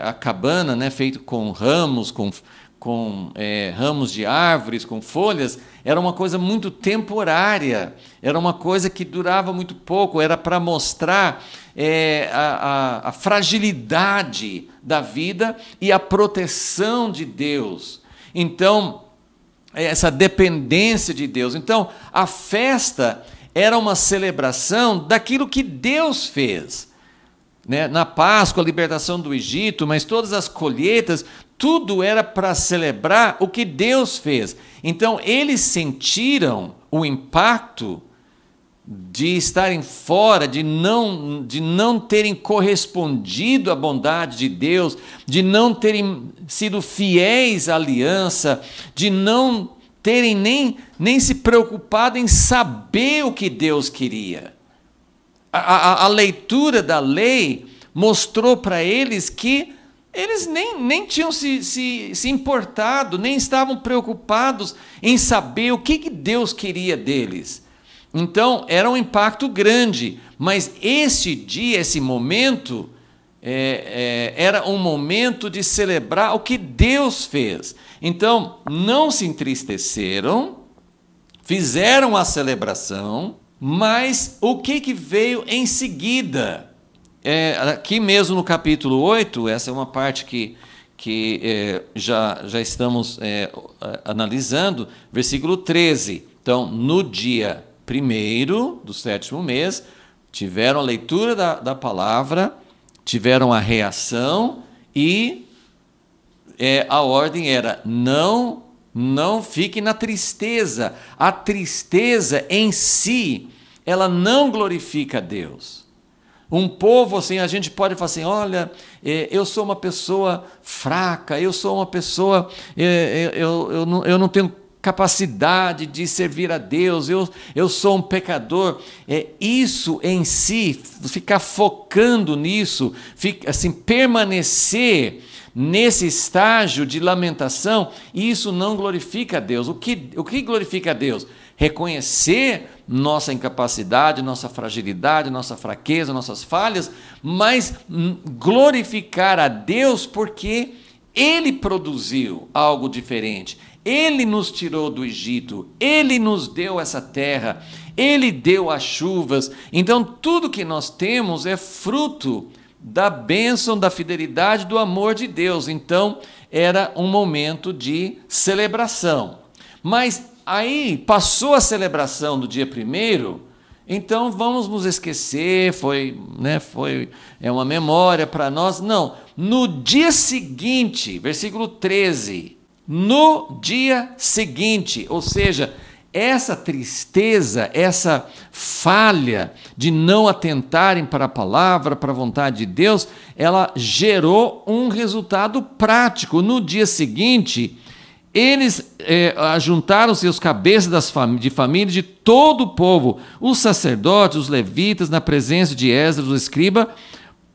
a cabana, né, feito com ramos, com ramos de árvores, com folhas, era uma coisa muito temporária, era uma coisa que durava muito pouco, era para mostrar a fragilidade da vida e a proteção de Deus. Então, essa dependência de Deus. Então, a festa era uma celebração daquilo que Deus fez. Né? Na Páscoa, a libertação do Egito, mas todas as colheitas, tudo era para celebrar o que Deus fez. Então, eles sentiram o impacto de estarem fora, de não terem correspondido à bondade de Deus, de não terem sido fiéis à aliança, de não terem nem se preocupado em saber o que Deus queria. A leitura da lei mostrou para eles que eles nem tinham se importado, nem estavam preocupados em saber o que Deus queria deles. Então, era um impacto grande, mas esse dia, esse momento, era um momento de celebrar o que Deus fez. Então, não se entristeceram, fizeram a celebração, mas o que veio em seguida? Aqui mesmo no capítulo 8, essa é uma parte que já estamos analisando, versículo 13. Então, no dia 1º do 7º mês, tiveram a leitura da palavra, tiveram a reação e a ordem era: não fique na tristeza. A tristeza em si, ela não glorifica a Deus. Um povo assim, a gente pode falar assim: olha, eu sou uma pessoa fraca, eu sou uma pessoa, eu não tenho capacidade de servir a Deus, eu sou um pecador. Isso em si, ficar focando nisso, assim, permanecer nesse estágio de lamentação, isso não glorifica a Deus. O que glorifica a Deus? Reconhecer nossa incapacidade, nossa fragilidade, nossa fraqueza, nossas falhas, mas glorificar a Deus porque Ele produziu algo diferente. Ele nos tirou do Egito, Ele nos deu essa terra, Ele deu as chuvas. Então, tudo que nós temos é fruto da bênção, da fidelidade, do amor de Deus. Então, era um momento de celebração. Mas aí, passou a celebração do dia 1º, então vamos nos esquecer, foi uma memória para nós. Não, no dia seguinte, versículo 13... no dia seguinte, ou seja, essa tristeza, essa falha de não atentarem para a palavra, para a vontade de Deus, ela gerou um resultado prático. No dia seguinte, eles ajuntaram-se os cabeças de família de todo o povo, os sacerdotes, os levitas, na presença de Esdras, o escriba,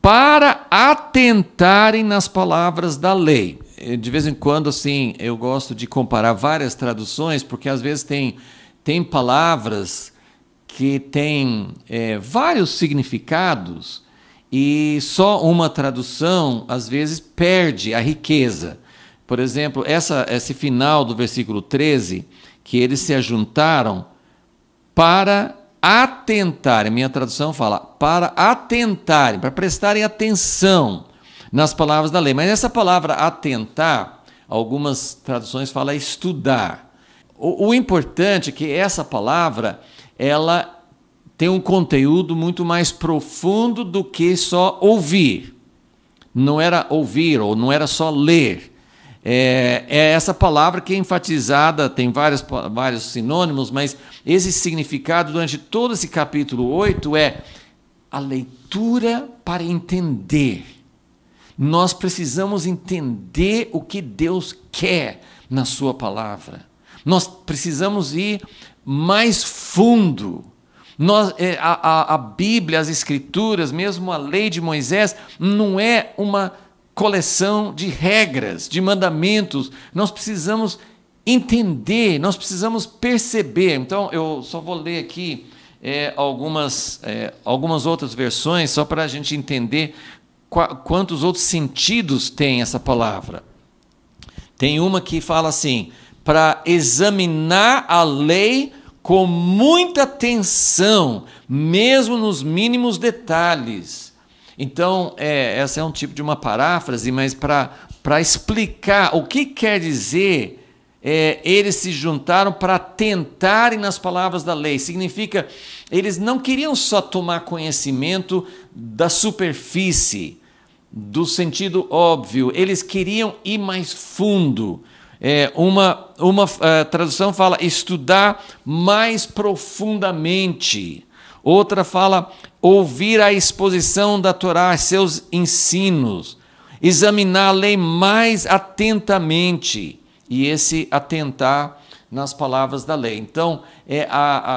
para atentarem nas palavras da lei. De vez em quando, assim, eu gosto de comparar várias traduções, porque às vezes tem palavras que têm vários significados e só uma tradução, às vezes, perde a riqueza. Por exemplo, esse final do versículo 13, que eles se ajuntaram para atentarem, minha tradução fala, para atentarem, para prestarem atenção nas palavras da lei. Mas essa palavra atentar, algumas traduções falam estudar. O importante é que essa palavra, ela tem um conteúdo muito mais profundo do que só ouvir. não era ouvir, ou não era só ler. É essa palavra que é enfatizada, tem vários sinônimos, mas esse significado durante todo esse capítulo 8 é a leitura para entender. Nós precisamos entender o que Deus quer na sua palavra. Nós precisamos ir mais fundo. A Bíblia, as Escrituras, mesmo a lei de Moisés, não é uma coleção de regras, de mandamentos. Nós precisamos entender, nós precisamos perceber. Então, eu só vou ler aqui algumas outras versões, só para a gente entender quantos outros sentidos tem essa palavra. Tem uma que fala assim, para examinar a lei com muita atenção, mesmo nos mínimos detalhes. Então, essa é um tipo de uma paráfrase, mas para explicar o que quer dizer, eles se juntaram para tentarem nas palavras da lei. Significa, eles não queriam só tomar conhecimento da superfície, do sentido óbvio, eles queriam ir mais fundo. Uma tradução fala estudar mais profundamente. Outra fala ouvir a exposição da Torá, seus ensinos. Examinar a lei mais atentamente. E esse atentar nas palavras da lei. Então,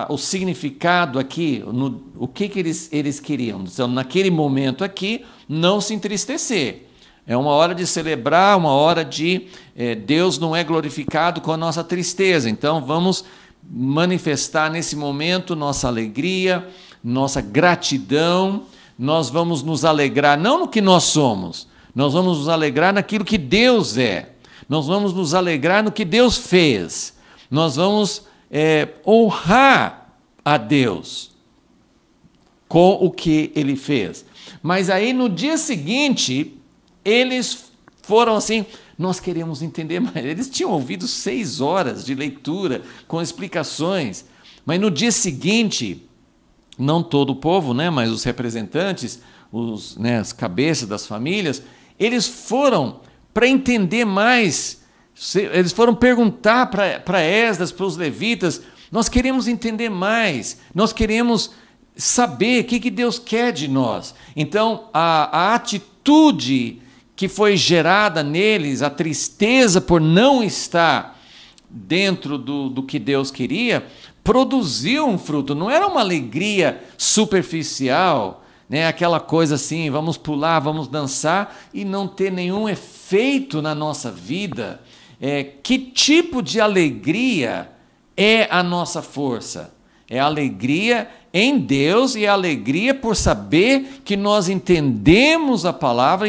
o significado aqui, o que eles queriam? Então, naquele momento aqui, não se entristecer. É uma hora de celebrar, uma hora de... Deus não é glorificado com a nossa tristeza. Então, vamos manifestar nesse momento nossa alegria, nossa gratidão. Nós vamos nos alegrar, não no que nós somos, nós vamos nos alegrar naquilo que Deus é. Nós vamos nos alegrar no que Deus fez. Nós vamos honrar a Deus com o que Ele fez. Mas aí, no dia seguinte, eles foram assim, nós queremos entender mais. Eles tinham ouvido 6 horas de leitura, com explicações. Mas no dia seguinte, não todo o povo, né, mas os representantes, as cabeças das famílias, eles foram para entender mais. Eles foram perguntar para Esdras, para os levitas, nós queremos entender mais, nós queremos saber o que Deus quer de nós. Então, a atitude que foi gerada neles, a tristeza por não estar dentro do que Deus queria, produziu um fruto. Não era uma alegria superficial, né? Aquela coisa assim, vamos pular, vamos dançar e não ter nenhum efeito na nossa vida. Que tipo de alegria é a nossa força? É a alegria em Deus e a alegria por saber que nós entendemos a palavra,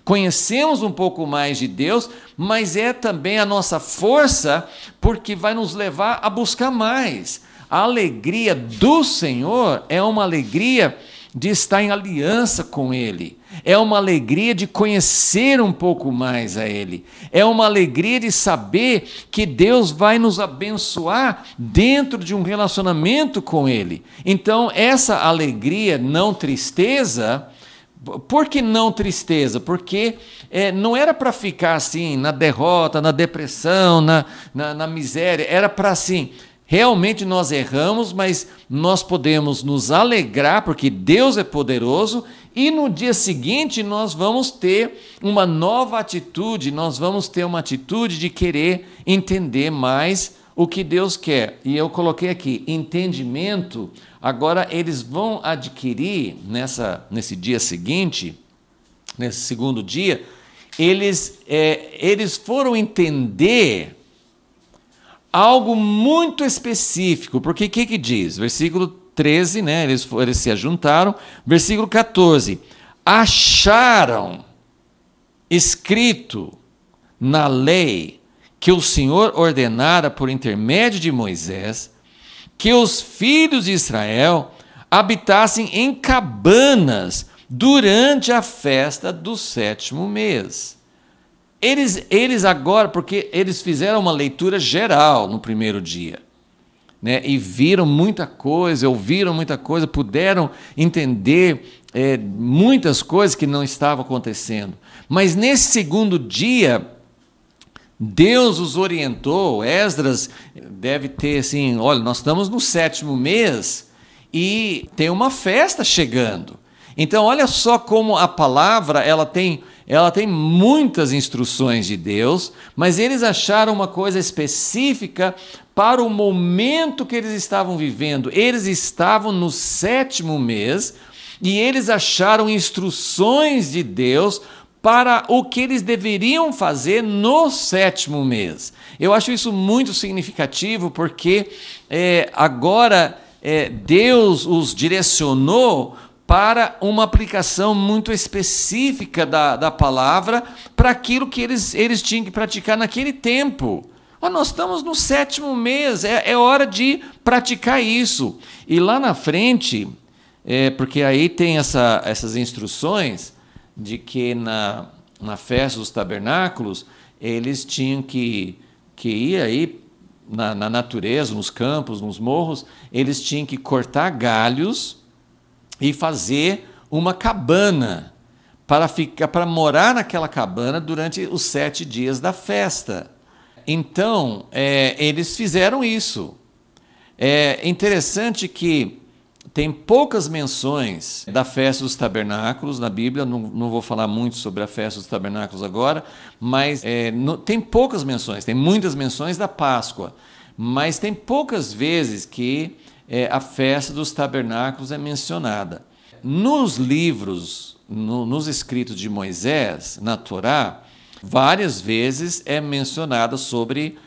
conhecemos um pouco mais de Deus, mas é também a nossa força porque vai nos levar a buscar mais. A alegria do Senhor é uma alegria de estar em aliança com Ele. É uma alegria de conhecer um pouco mais a Ele. É uma alegria de saber que Deus vai nos abençoar dentro de um relacionamento com Ele. Então, essa alegria, não tristeza. Por que não tristeza? Porque não era para ficar assim, na derrota, na depressão, na miséria. Era para assim... Realmente nós erramos, mas nós podemos nos alegrar, porque Deus é poderoso, e no dia seguinte nós vamos ter uma nova atitude, nós vamos ter uma atitude de querer entender mais o que Deus quer. E eu coloquei aqui, entendimento, agora eles vão adquirir, nesse dia seguinte, nesse segundo dia, eles foram entender algo muito específico, porque o que diz? Versículo 13, né? Eles se ajuntaram. Versículo 14, acharam escrito na lei que o Senhor ordenara por intermédio de Moisés que os filhos de Israel habitassem em cabanas durante a festa do 7º mês. Eles agora, porque eles fizeram uma leitura geral no primeiro dia. né, e viram muita coisa, ouviram muita coisa, puderam entender muitas coisas que não estavam acontecendo. Mas nesse segundo dia, Deus os orientou. Esdras deve ter assim, olha, nós estamos no 7º mês e tem uma festa chegando. Então, olha só como a palavra ela tem muitas instruções de Deus, mas eles acharam uma coisa específica para o momento que eles estavam vivendo. Eles estavam no 7º mês e eles acharam instruções de Deus para o que eles deveriam fazer no 7º mês. Eu acho isso muito significativo, porque agora Deus os direcionou para uma aplicação muito específica da palavra, para aquilo que eles tinham que praticar naquele tempo. Nós estamos no 7º mês, é hora de praticar isso. E lá na frente, porque aí tem essas instruções de que na festa dos tabernáculos, eles tinham que ir aí na natureza, nos campos, nos morros, eles tinham que cortar galhos e fazer uma cabana para morar naquela cabana durante os 7 dias da festa. Então, eles fizeram isso. É interessante que tem poucas menções da festa dos tabernáculos na Bíblia, não vou falar muito sobre a festa dos tabernáculos agora, mas tem poucas menções, tem muitas menções da Páscoa, mas tem poucas vezes que a festa dos tabernáculos é mencionada. Nos livros, nos escritos de Moisés, na Torá, várias vezes é mencionada sobre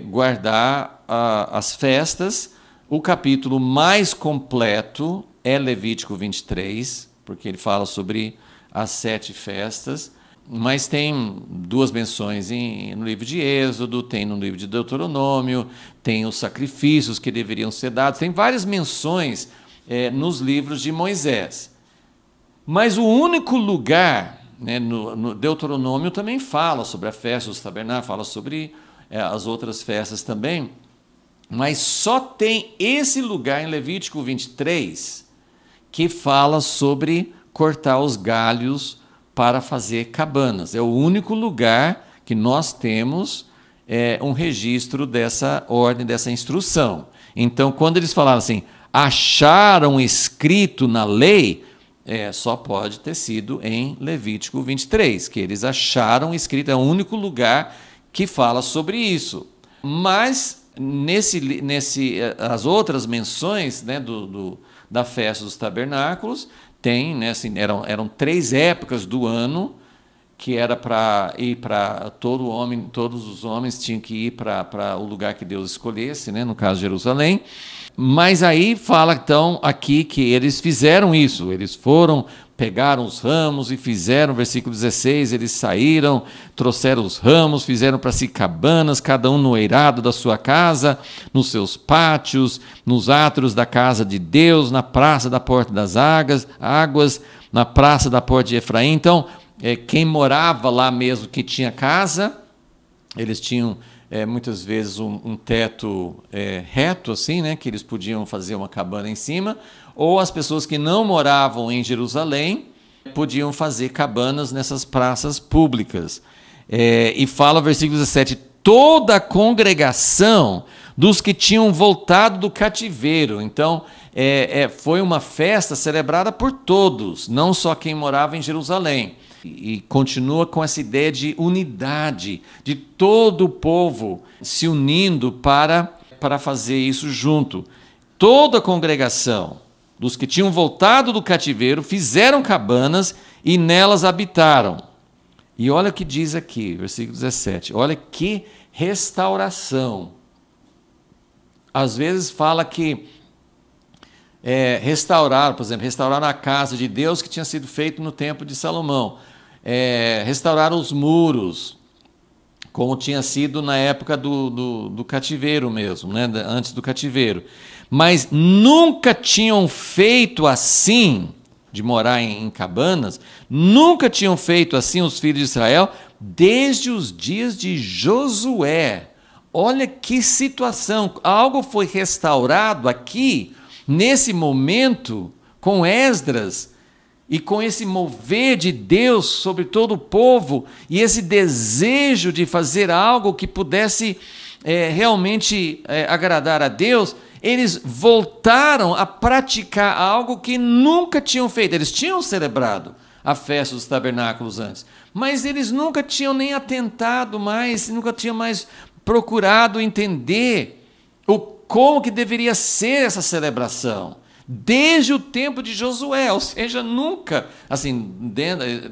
guardar as festas. O capítulo mais completo é Levítico 23, porque ele fala sobre as 7 festas, mas tem 2 menções no livro de Êxodo, tem no livro de Deuteronômio, tem os sacrifícios que deveriam ser dados, tem várias menções nos livros de Moisés. Mas o único lugar, né, no Deuteronômio também fala sobre a festa dos tabernáculos, fala sobre as outras festas também, mas só tem esse lugar em Levítico 23 que fala sobre cortar os galhos para fazer cabanas. É o único lugar que nós temos um registro dessa ordem, dessa instrução. Então, quando eles falaram assim, acharam escrito na lei, só pode ter sido em Levítico 23, que eles acharam escrito, é o único lugar que fala sobre isso. Mas as outras menções, né, da festa dos tabernáculos, tem, né, assim, eram 3 épocas do ano que era para ir para todos os homens tinham que ir para o lugar que Deus escolhesse, né, no caso Jerusalém. Mas aí fala então aqui que eles fizeram isso, eles pegaram os ramos e fizeram, versículo 16, eles saíram, trouxeram os ramos, fizeram para si cabanas, cada um no eirado da sua casa, nos seus pátios, nos átrios da casa de Deus, na praça da porta das águas, na praça da porta de Efraim. Então, quem morava lá mesmo, que tinha casa, eles tinham muitas vezes um teto reto, assim, né, que eles podiam fazer uma cabana em cima, ou as pessoas que não moravam em Jerusalém podiam fazer cabanas nessas praças públicas. E fala o versículo 17, toda a congregação dos que tinham voltado do cativeiro. Então, foi uma festa celebrada por todos, não só quem morava em Jerusalém. E continua com essa ideia de unidade, de todo o povo se unindo para fazer isso junto. Toda a congregação dos que tinham voltado do cativeiro fizeram cabanas e nelas habitaram. E olha o que diz aqui, versículo 17, olha que restauração. Às vezes fala que restauraram, por exemplo, restauraram a casa de Deus que tinha sido feito no tempo de Salomão. Restauraram os muros, como tinha sido na época do cativeiro mesmo, né? Antes do cativeiro. Mas nunca tinham feito assim, de morar em cabanas, nunca tinham feito assim os filhos de Israel, desde os dias de Josué, Olha que situação, algo foi restaurado aqui, nesse momento, com Esdras, e com esse mover de Deus sobre todo o povo, e esse desejo de fazer algo que pudesse realmente agradar a Deus, eles voltaram a praticar algo que nunca tinham feito. Eles tinham celebrado a festa dos tabernáculos antes, mas eles nunca tinham nem atentado mais, nunca tinham mais procurado entender como que deveria ser essa celebração. Desde o tempo de Josué, ou seja, nunca, assim,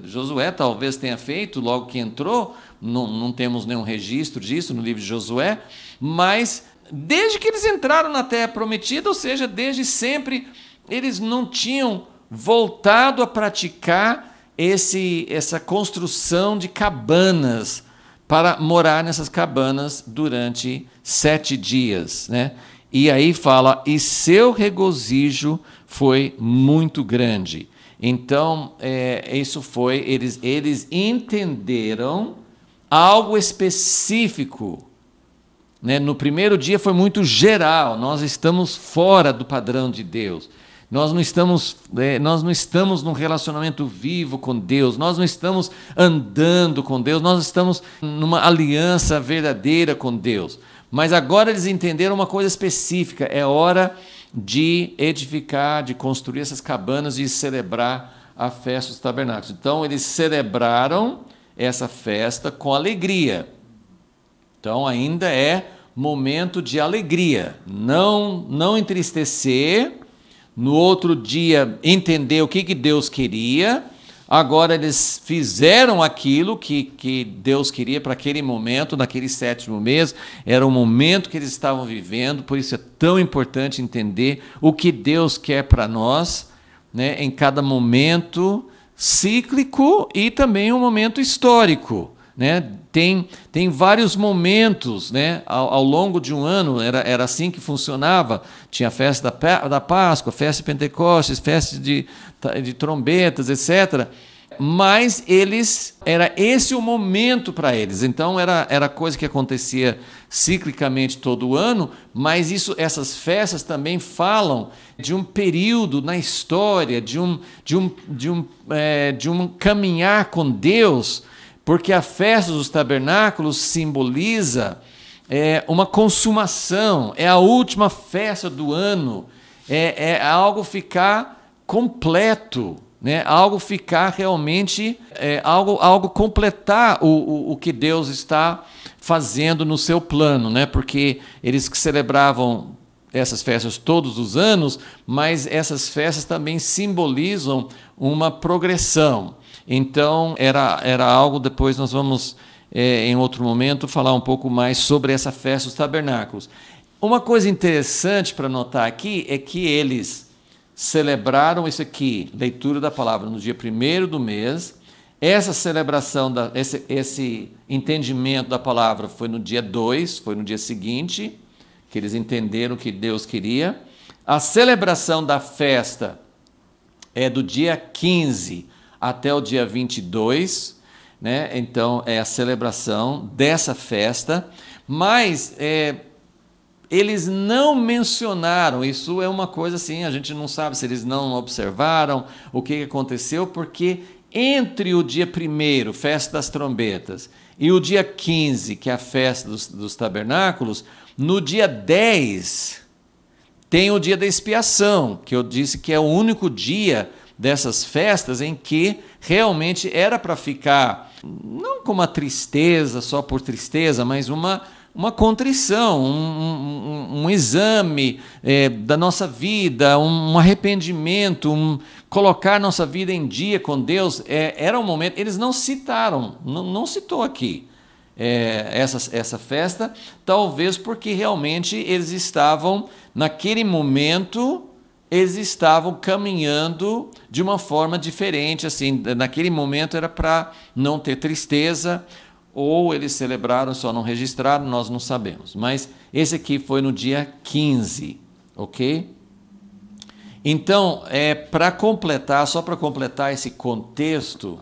Josué talvez tenha feito logo que entrou, não temos nenhum registro disso no livro de Josué, mas desde que eles entraram na terra prometida, ou seja, desde sempre, eles não tinham voltado a praticar essa construção de cabanas, para morar nessas cabanas durante 7 dias, né? E aí fala, e seu regozijo foi muito grande. Então, isso foi, eles entenderam algo específico, né? No primeiro dia foi muito geral, nós estamos fora do padrão de Deus. Nós não estamos num relacionamento vivo com Deus, nós não estamos andando com Deus, nós estamos numa aliança verdadeira com Deus. Mas agora eles entenderam uma coisa específica, é hora de edificar, de construir essas cabanas, de celebrar a festa dos tabernáculos. Então eles celebraram essa festa com alegria. Então ainda é momento de alegria, não entristecer. No outro dia, entender o que Deus queria. Agora eles fizeram aquilo que Deus queria para aquele momento, naquele 7º mês. Era o momento que eles estavam vivendo, por isso é tão importante entender o que Deus quer para nós, né, em cada momento cíclico e também um momento histórico. Né? Tem vários momentos, né? Ao longo de um ano, era assim que funcionava. Tinha a festa da Páscoa, festa de Pentecostes, festa de trombetas, etc. Mas era esse o momento para eles. Então era coisa que acontecia ciclicamente todo ano, mas essas festas também falam de um período na história, de um caminhar com Deus. Porque a festa dos tabernáculos simboliza uma consumação, é a última festa do ano, é algo ficar completo, né? Algo ficar realmente, algo completar o que Deus está fazendo no seu plano, né? Porque eles que celebravam essas festas todos os anos, mas essas festas também simbolizam uma progressão. Então, era algo, depois nós vamos, em outro momento, falar um pouco mais sobre essa festa dos tabernáculos. Uma coisa interessante para notar aqui é que eles celebraram isso aqui, leitura da palavra, no dia 1º do mês. Essa celebração, esse entendimento da palavra foi no dia 2, foi no dia seguinte, que eles entenderam o que Deus queria. A celebração da festa é do dia 15 até o dia 22, né? Então é a celebração dessa festa, mas eles não mencionaram, isso é uma coisa assim, a gente não sabe se eles não observaram o que aconteceu, porque entre o dia 1º, festa das trombetas, e o dia 15, que é a festa dos tabernáculos, no dia 10 tem o dia da expiação, que eu disse que é o único dia dessas festas em que realmente era para ficar, não com uma tristeza, só por tristeza, mas uma contrição, um exame da nossa vida, um arrependimento, colocar nossa vida em dia com Deus. Era um momento, eles não citaram, não citou aqui essa festa, talvez porque realmente eles estavam, naquele momento, eles estavam caminhando de uma forma diferente, assim, naquele momento era para não ter tristeza, ou eles celebraram, só não registraram, nós não sabemos. Mas esse aqui foi no dia 15, ok? Então, para completar, só para completar esse contexto,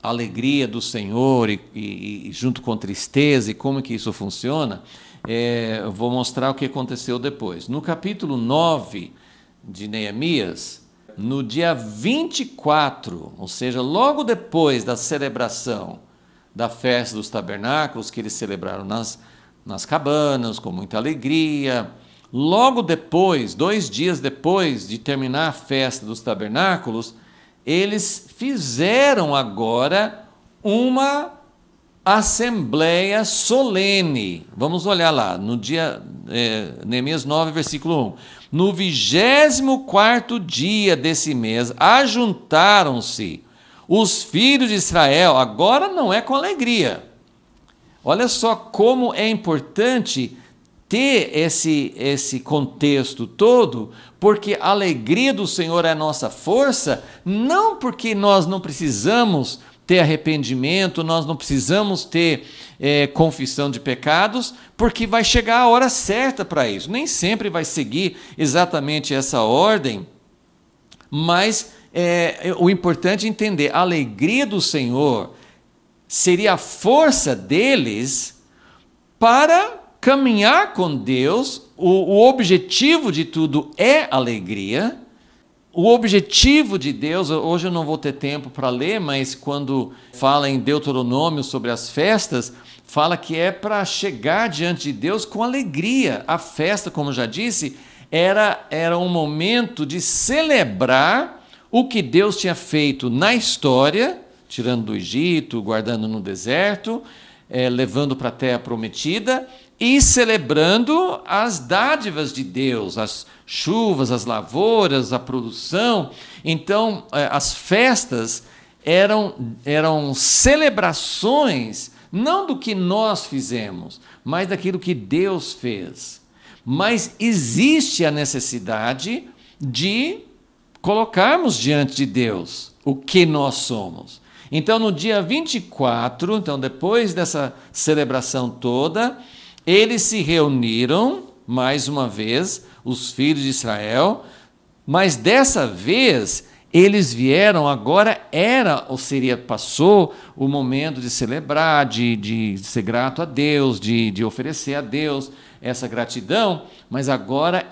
alegria do Senhor e junto com tristeza e como que isso funciona, eu vou mostrar o que aconteceu depois. No capítulo 9 de Neemias, no dia 24, ou seja, logo depois da celebração da festa dos tabernáculos, que eles celebraram nas cabanas, com muita alegria, logo depois, 2 dias depois de terminar a festa dos tabernáculos, eles fizeram agora uma assembleia solene. Vamos olhar lá, no dia, Neemias 9, versículo 1. No 24º dia desse mês, ajuntaram-se os filhos de Israel, agora não é com alegria. Olha só como é importante ter esse contexto todo, porque a alegria do Senhor é a nossa força, não porque nós não precisamos ter arrependimento, nós não precisamos ter confissão de pecados, porque vai chegar a hora certa para isso. Nem sempre vai seguir exatamente essa ordem, mas o importante é entender, a alegria do Senhor seria a força deles para caminhar com Deus. O objetivo de tudo é alegria. O objetivo de Deus, hoje eu não vou ter tempo para ler, mas quando fala em Deuteronômio sobre as festas, fala que é para chegar diante de Deus com alegria. A festa, como eu já disse, era um momento de celebrar o que Deus tinha feito na história, tirando do Egito, guardando no deserto, levando para a terra prometida, e celebrando as dádivas de Deus, as chuvas, as lavouras, a produção. Então, as festas eram celebrações, não do que nós fizemos, mas daquilo que Deus fez. Mas existe a necessidade de colocarmos diante de Deus o que nós somos. Então, no dia 24, então, depois dessa celebração toda, eles se reuniram, mais uma vez, os filhos de Israel, mas dessa vez eles vieram, agora passou o momento de celebrar, de ser grato a Deus, de oferecer a Deus essa gratidão, mas agora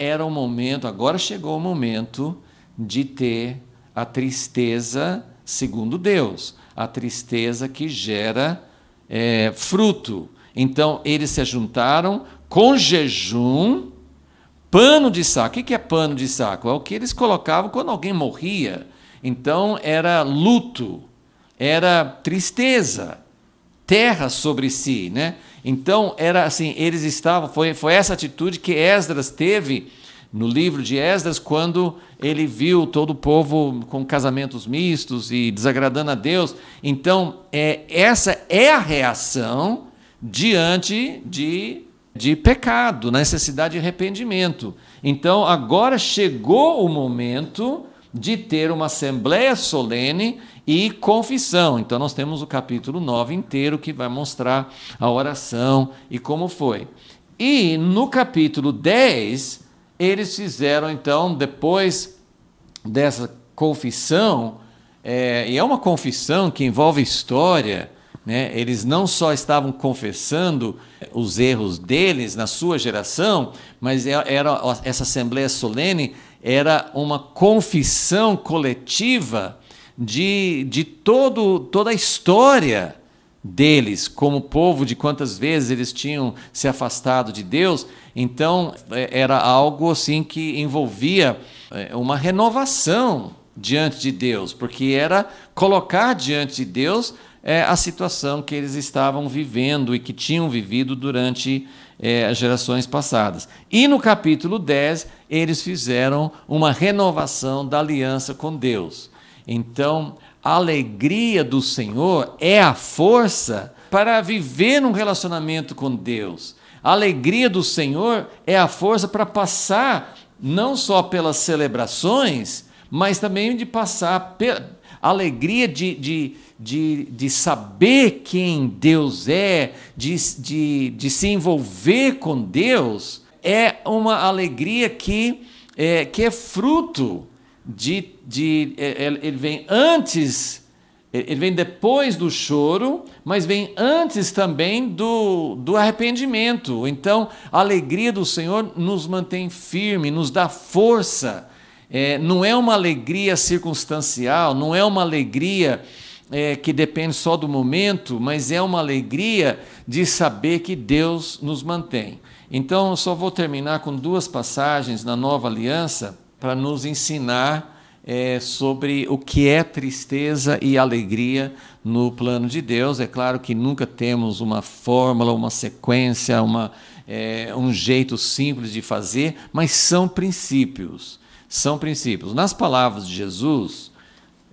agora chegou o momento de ter a tristeza segundo Deus, a tristeza que gera fruto. Então, eles se juntaram com jejum, pano de saco. O que é pano de saco? É o que eles colocavam quando alguém morria. Então, era luto, era tristeza, terra sobre si, né? Então, era assim, eles estavam, foi essa atitude que Esdras teve no livro de Esdras, quando ele viu todo o povo com casamentos mistos e desagradando a Deus. Então, essa é a reação diante de pecado, necessidade de arrependimento. Então, agora chegou o momento de ter uma assembleia solene e confissão. Então, nós temos o capítulo 9 inteiro que vai mostrar a oração e como foi. E no capítulo 10, eles fizeram, então, depois dessa confissão, e é uma confissão que envolve história, né? Eles não só estavam confessando os erros deles na sua geração, mas essa assembleia solene era uma confissão coletiva de toda a história deles, como povo, de quantas vezes eles tinham se afastado de Deus. Então, era algo assim que envolvia uma renovação diante de Deus, porque era colocar diante de Deus a situação que eles estavam vivendo e que tinham vivido durante as gerações passadas. E no capítulo 10, eles fizeram uma renovação da aliança com Deus. Então, a alegria do Senhor é a força para viver num relacionamento com Deus. A alegria do Senhor é a força para passar não só pelas celebrações, mas também de passar a alegria de saber quem Deus é, de se envolver com Deus. É uma alegria que é fruto ele vem antes Ele vem depois do choro, mas vem antes também do arrependimento. Então, a alegria do Senhor nos mantém firme, nos dá força. Não é uma alegria circunstancial, não é uma alegria que depende só do momento, mas é uma alegria de saber que Deus nos mantém. Então, eu só vou terminar com 2 passagens na Nova Aliança para nos ensinar sobre o que é tristeza e alegria no plano de Deus. É claro que nunca temos uma fórmula, uma sequência, um jeito simples de fazer, mas são princípios. São princípios. Nas palavras de Jesus,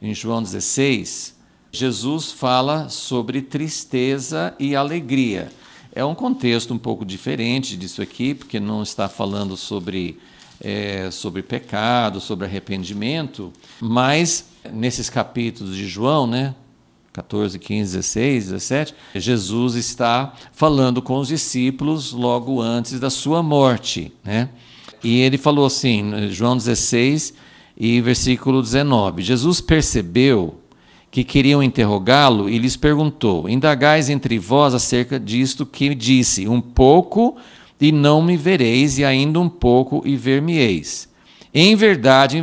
em João 16, Jesus fala sobre tristeza e alegria. É um contexto um pouco diferente disso aqui, porque não está falando sobre pecado, sobre arrependimento, mas nesses capítulos de João, 14, 15, 16, 17, Jesus está falando com os discípulos logo antes da sua morte, E ele falou assim, João 16 e versículo 19, Jesus percebeu que queriam interrogá-lo e lhes perguntou: indagais entre vós acerca disto que disse, um pouco e não me vereis, e ainda um pouco e ver-me-eis. Em verdade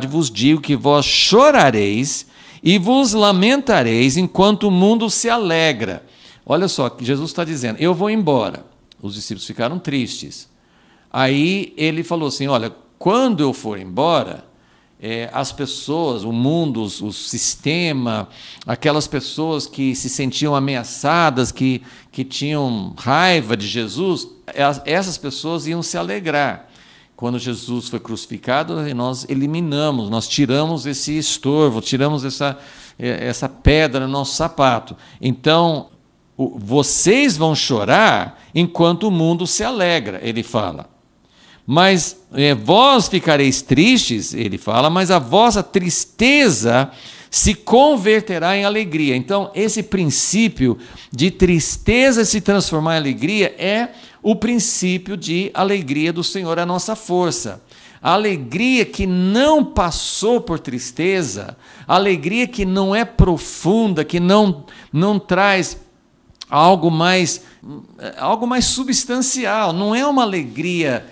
vos digo que vós chorareis e vos lamentareis enquanto o mundo se alegra. Olha só, Jesus está dizendo, eu vou embora. Os discípulos ficaram tristes. Aí ele falou assim, olha, quando eu for embora, as pessoas, o mundo, o sistema, aquelas pessoas que se sentiam ameaçadas, que tinham raiva de Jesus, essas pessoas iam se alegrar. Quando Jesus foi crucificado, nós eliminamos, nós tiramos esse estorvo, tiramos essa pedra no nosso sapato. Então, vocês vão chorar enquanto o mundo se alegra, ele fala. Mas vós ficareis tristes, ele fala, mas a vossa tristeza se converterá em alegria. Então, esse princípio de tristeza se transformar em alegria é o princípio de alegria do Senhor, a nossa força. A alegria que não passou por tristeza, a alegria que não é profunda, que não traz algo mais substancial, não é uma alegria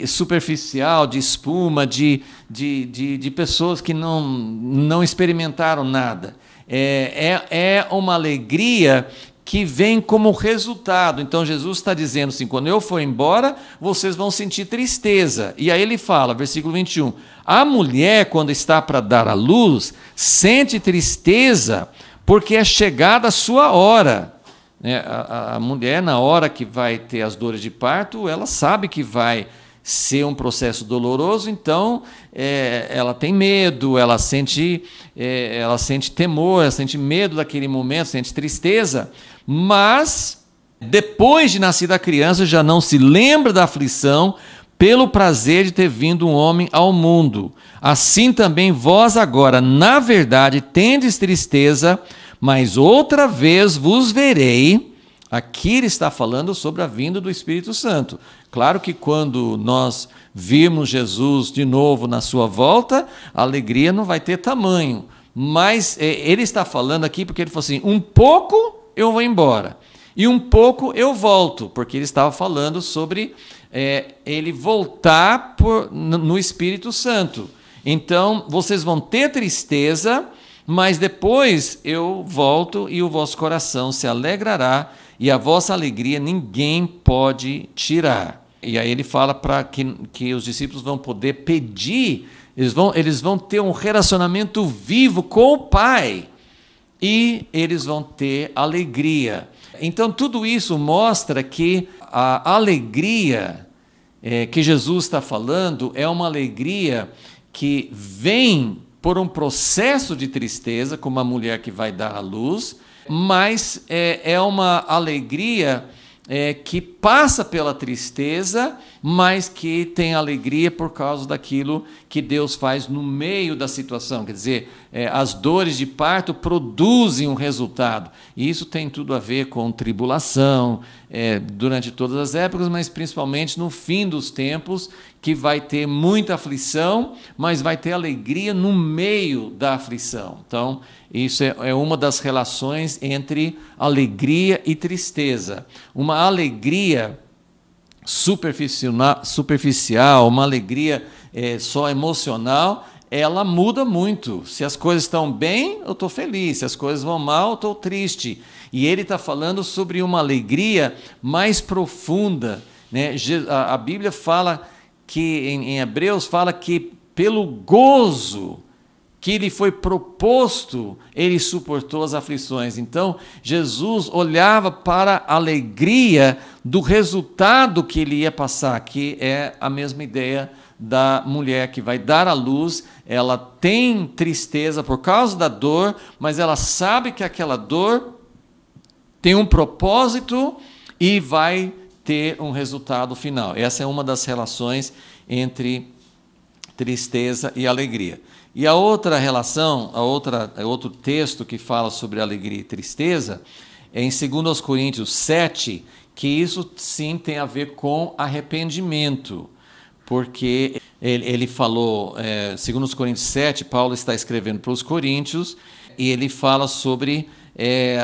superficial, de espuma, de pessoas que não experimentaram nada. É uma alegria que vem como resultado. Então Jesus está dizendo assim, quando eu for embora, vocês vão sentir tristeza. E aí ele fala, versículo 21, a mulher, quando está para dar à luz, sente tristeza, porque é chegada a sua hora. A mulher, na hora que vai ter as dores de parto, ela sabe que vai ser um processo doloroso, então ela tem medo, ela sente temor, ela sente medo daquele momento, sente tristeza, mas depois de nascida a criança já não se lembra da aflição pelo prazer de ter vindo um homem ao mundo. Assim também vós agora, na verdade, tendes tristeza, mas outra vez vos verei. Aqui ele está falando sobre a vinda do Espírito Santo. Claro que quando nós virmos Jesus de novo na sua volta, a alegria não vai ter tamanho. Mas ele está falando aqui porque ele falou assim, um pouco eu vou embora e um pouco eu volto, porque ele estava falando sobre ele voltar no Espírito Santo. Então, vocês vão ter tristeza, mas depois eu volto e o vosso coração se alegrará e a vossa alegria ninguém pode tirar. E aí ele fala para que os discípulos vão poder pedir, eles vão ter um relacionamento vivo com o Pai e eles vão ter alegria. Então tudo isso mostra que a alegria que Jesus está falando é uma alegria que vem por um processo de tristeza, como a mulher que vai dar à luz, mas é uma alegria que passa pela tristeza, mas que tem alegria por causa daquilo que Deus faz no meio da situação. Quer dizer, as dores de parto produzem um resultado. E isso tem tudo a ver com tribulação, durante todas as épocas, mas principalmente no fim dos tempos, que vai ter muita aflição, mas vai ter alegria no meio da aflição. Então, isso é uma das relações entre alegria e tristeza. Uma alegria superficial, uma alegria só emocional, ela muda muito. Se as coisas estão bem, eu estou feliz. Se as coisas vão mal, eu estou triste. E ele está falando sobre uma alegria mais profunda, né? A Bíblia fala que, em Hebreus, fala que pelo gozo que lhe foi proposto, ele suportou as aflições. Então, Jesus olhava para a alegria do resultado que ele ia passar, que é a mesma ideia da mulher que vai dar à luz. Ela tem tristeza por causa da dor, mas ela sabe que aquela dor tem um propósito e vai ter um resultado final. Essa é uma das relações entre tristeza e alegria. E a outra relação, outro texto que fala sobre alegria e tristeza, é em 2 Coríntios 7, que isso sim tem a ver com arrependimento. Porque ele falou, 2 Coríntios 7, Paulo está escrevendo para os coríntios, e ele fala sobre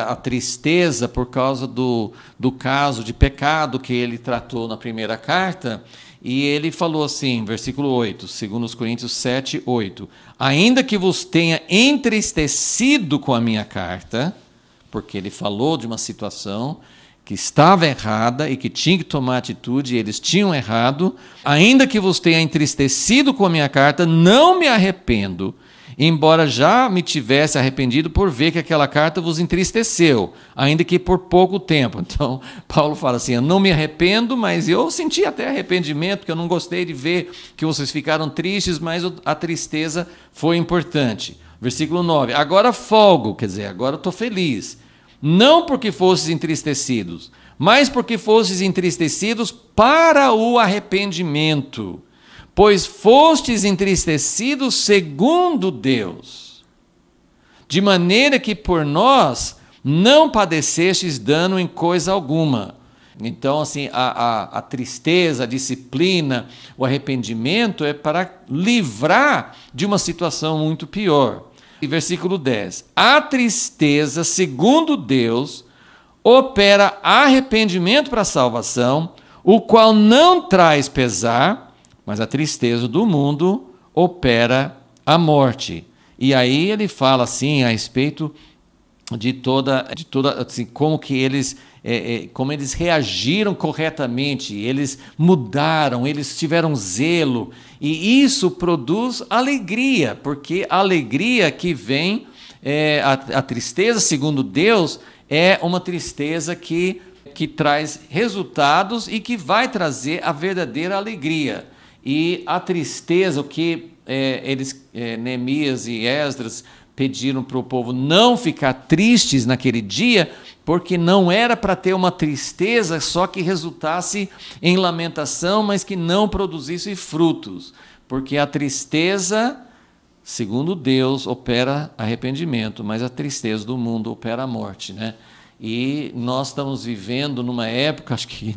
a tristeza por causa do caso de pecado que ele tratou na primeira carta. E ele falou assim, versículo 8, 2 Coríntios 7, 8. Ainda que vos tenha entristecido com a minha carta, porque ele falou de uma situação que estava errada e que tinha que tomar atitude, e eles tinham errado, ainda que vos tenha entristecido com a minha carta, não me arrependo, embora já me tivesse arrependido por ver que aquela carta vos entristeceu, ainda que por pouco tempo. Então, Paulo fala assim, eu não me arrependo, mas eu senti até arrependimento, porque eu não gostei de ver que vocês ficaram tristes, mas a tristeza foi importante. Versículo 9, agora folgo, quer dizer, agora estou feliz, não porque fostes entristecidos, mas porque fostes entristecidos para o arrependimento, pois fostes entristecidos segundo Deus, de maneira que por nós não padecestes dano em coisa alguma. Então, assim, a tristeza, a disciplina, o arrependimento é para livrar de uma situação muito pior. E versículo 10, a tristeza, segundo Deus, opera arrependimento para a salvação, o qual não traz pesar, mas a tristeza do mundo opera a morte. E aí ele fala assim a respeito de toda assim, como eles reagiram corretamente, eles mudaram, eles tiveram zelo, e isso produz alegria, porque a alegria que vem, a tristeza, segundo Deus, é uma tristeza que traz resultados e que vai trazer a verdadeira alegria. E a tristeza, o que Neemias e Esdras pediram para o povo não ficar tristes naquele dia, porque não era para ter uma tristeza só que resultasse em lamentação, mas que não produzisse frutos. Porque a tristeza, segundo Deus, opera arrependimento, mas a tristeza do mundo opera a morte, né? E nós estamos vivendo numa época, acho que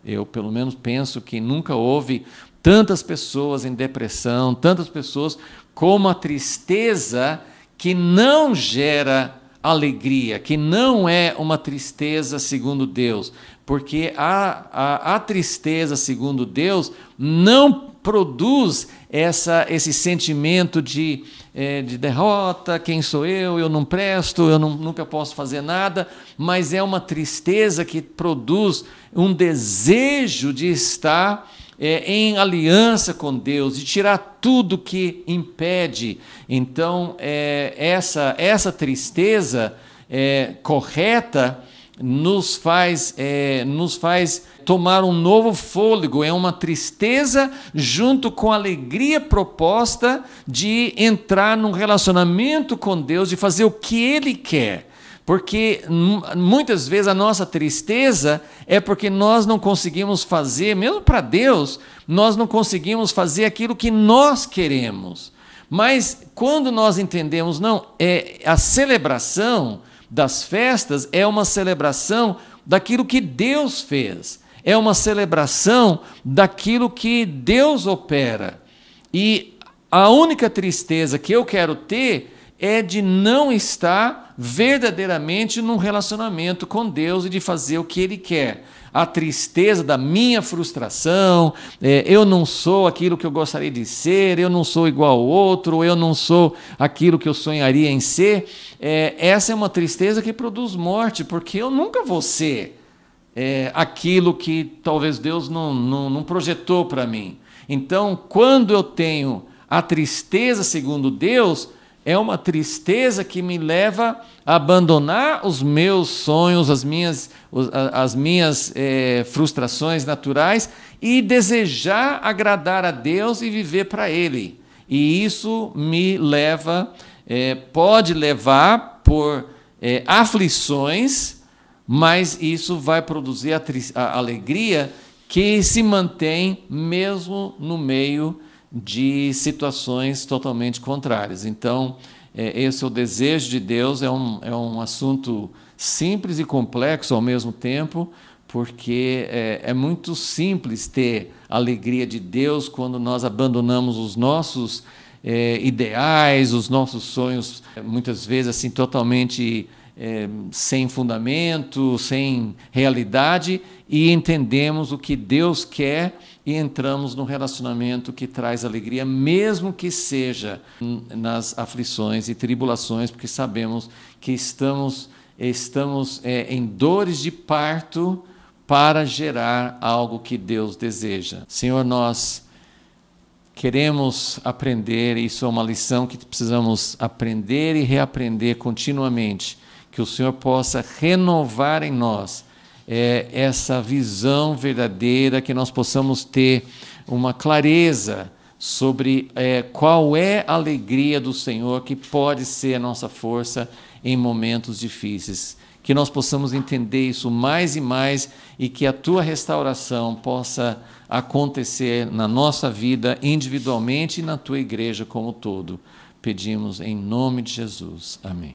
eu pelo menos penso que nunca houve tantas pessoas em depressão, tantas pessoas com a tristeza que não gera alegria, que não é uma tristeza segundo Deus, porque a tristeza segundo Deus não produz esse sentimento de derrota, quem sou eu não presto, eu nunca posso fazer nada, mas é uma tristeza que produz um desejo de estar em aliança com Deus, de tirar tudo que impede. Então, essa tristeza correta nos faz tomar um novo fôlego. É uma tristeza junto com a alegria proposta de entrar num relacionamento com Deus, de fazer o que Ele quer. Porque muitas vezes a nossa tristeza é porque nós não conseguimos fazer, mesmo para Deus, nós não conseguimos fazer aquilo que nós queremos. Mas quando nós entendemos, não, a celebração das festas é uma celebração daquilo que Deus fez, é uma celebração daquilo que Deus opera. E a única tristeza que eu quero ter é de não estar verdadeiramente num relacionamento com Deus e de fazer o que Ele quer. A tristeza da minha frustração, eu não sou aquilo que eu gostaria de ser, eu não sou igual ao outro, eu não sou aquilo que eu sonharia em ser, essa é uma tristeza que produz morte, porque eu nunca vou ser aquilo que talvez Deus não projetou para mim. Então, quando eu tenho a tristeza segundo Deus, é uma tristeza que me leva a abandonar os meus sonhos, as minhas frustrações naturais e desejar agradar a Deus e viver para Ele. E isso me leva, pode levar por aflições, mas isso vai produzir a alegria que se mantém mesmo no meio de situações totalmente contrárias. Então, esse é o desejo de Deus, é um assunto simples e complexo ao mesmo tempo, porque é muito simples ter a alegria de Deus quando nós abandonamos os nossos ideais, os nossos sonhos, muitas vezes assim totalmente sem fundamento, sem realidade, e entendemos o que Deus quer e entramos num relacionamento que traz alegria, mesmo que seja nas aflições e tribulações, porque sabemos que estamos em dores de parto para gerar algo que Deus deseja. Senhor, nós queremos aprender, isso é uma lição que precisamos aprender e reaprender continuamente, que o Senhor possa renovar em nós essa visão verdadeira, que nós possamos ter uma clareza sobre qual é a alegria do Senhor, que pode ser a nossa força em momentos difíceis. Que nós possamos entender isso mais e mais e que a Tua restauração possa acontecer na nossa vida individualmente e na Tua igreja como um todo. Pedimos em nome de Jesus. Amém.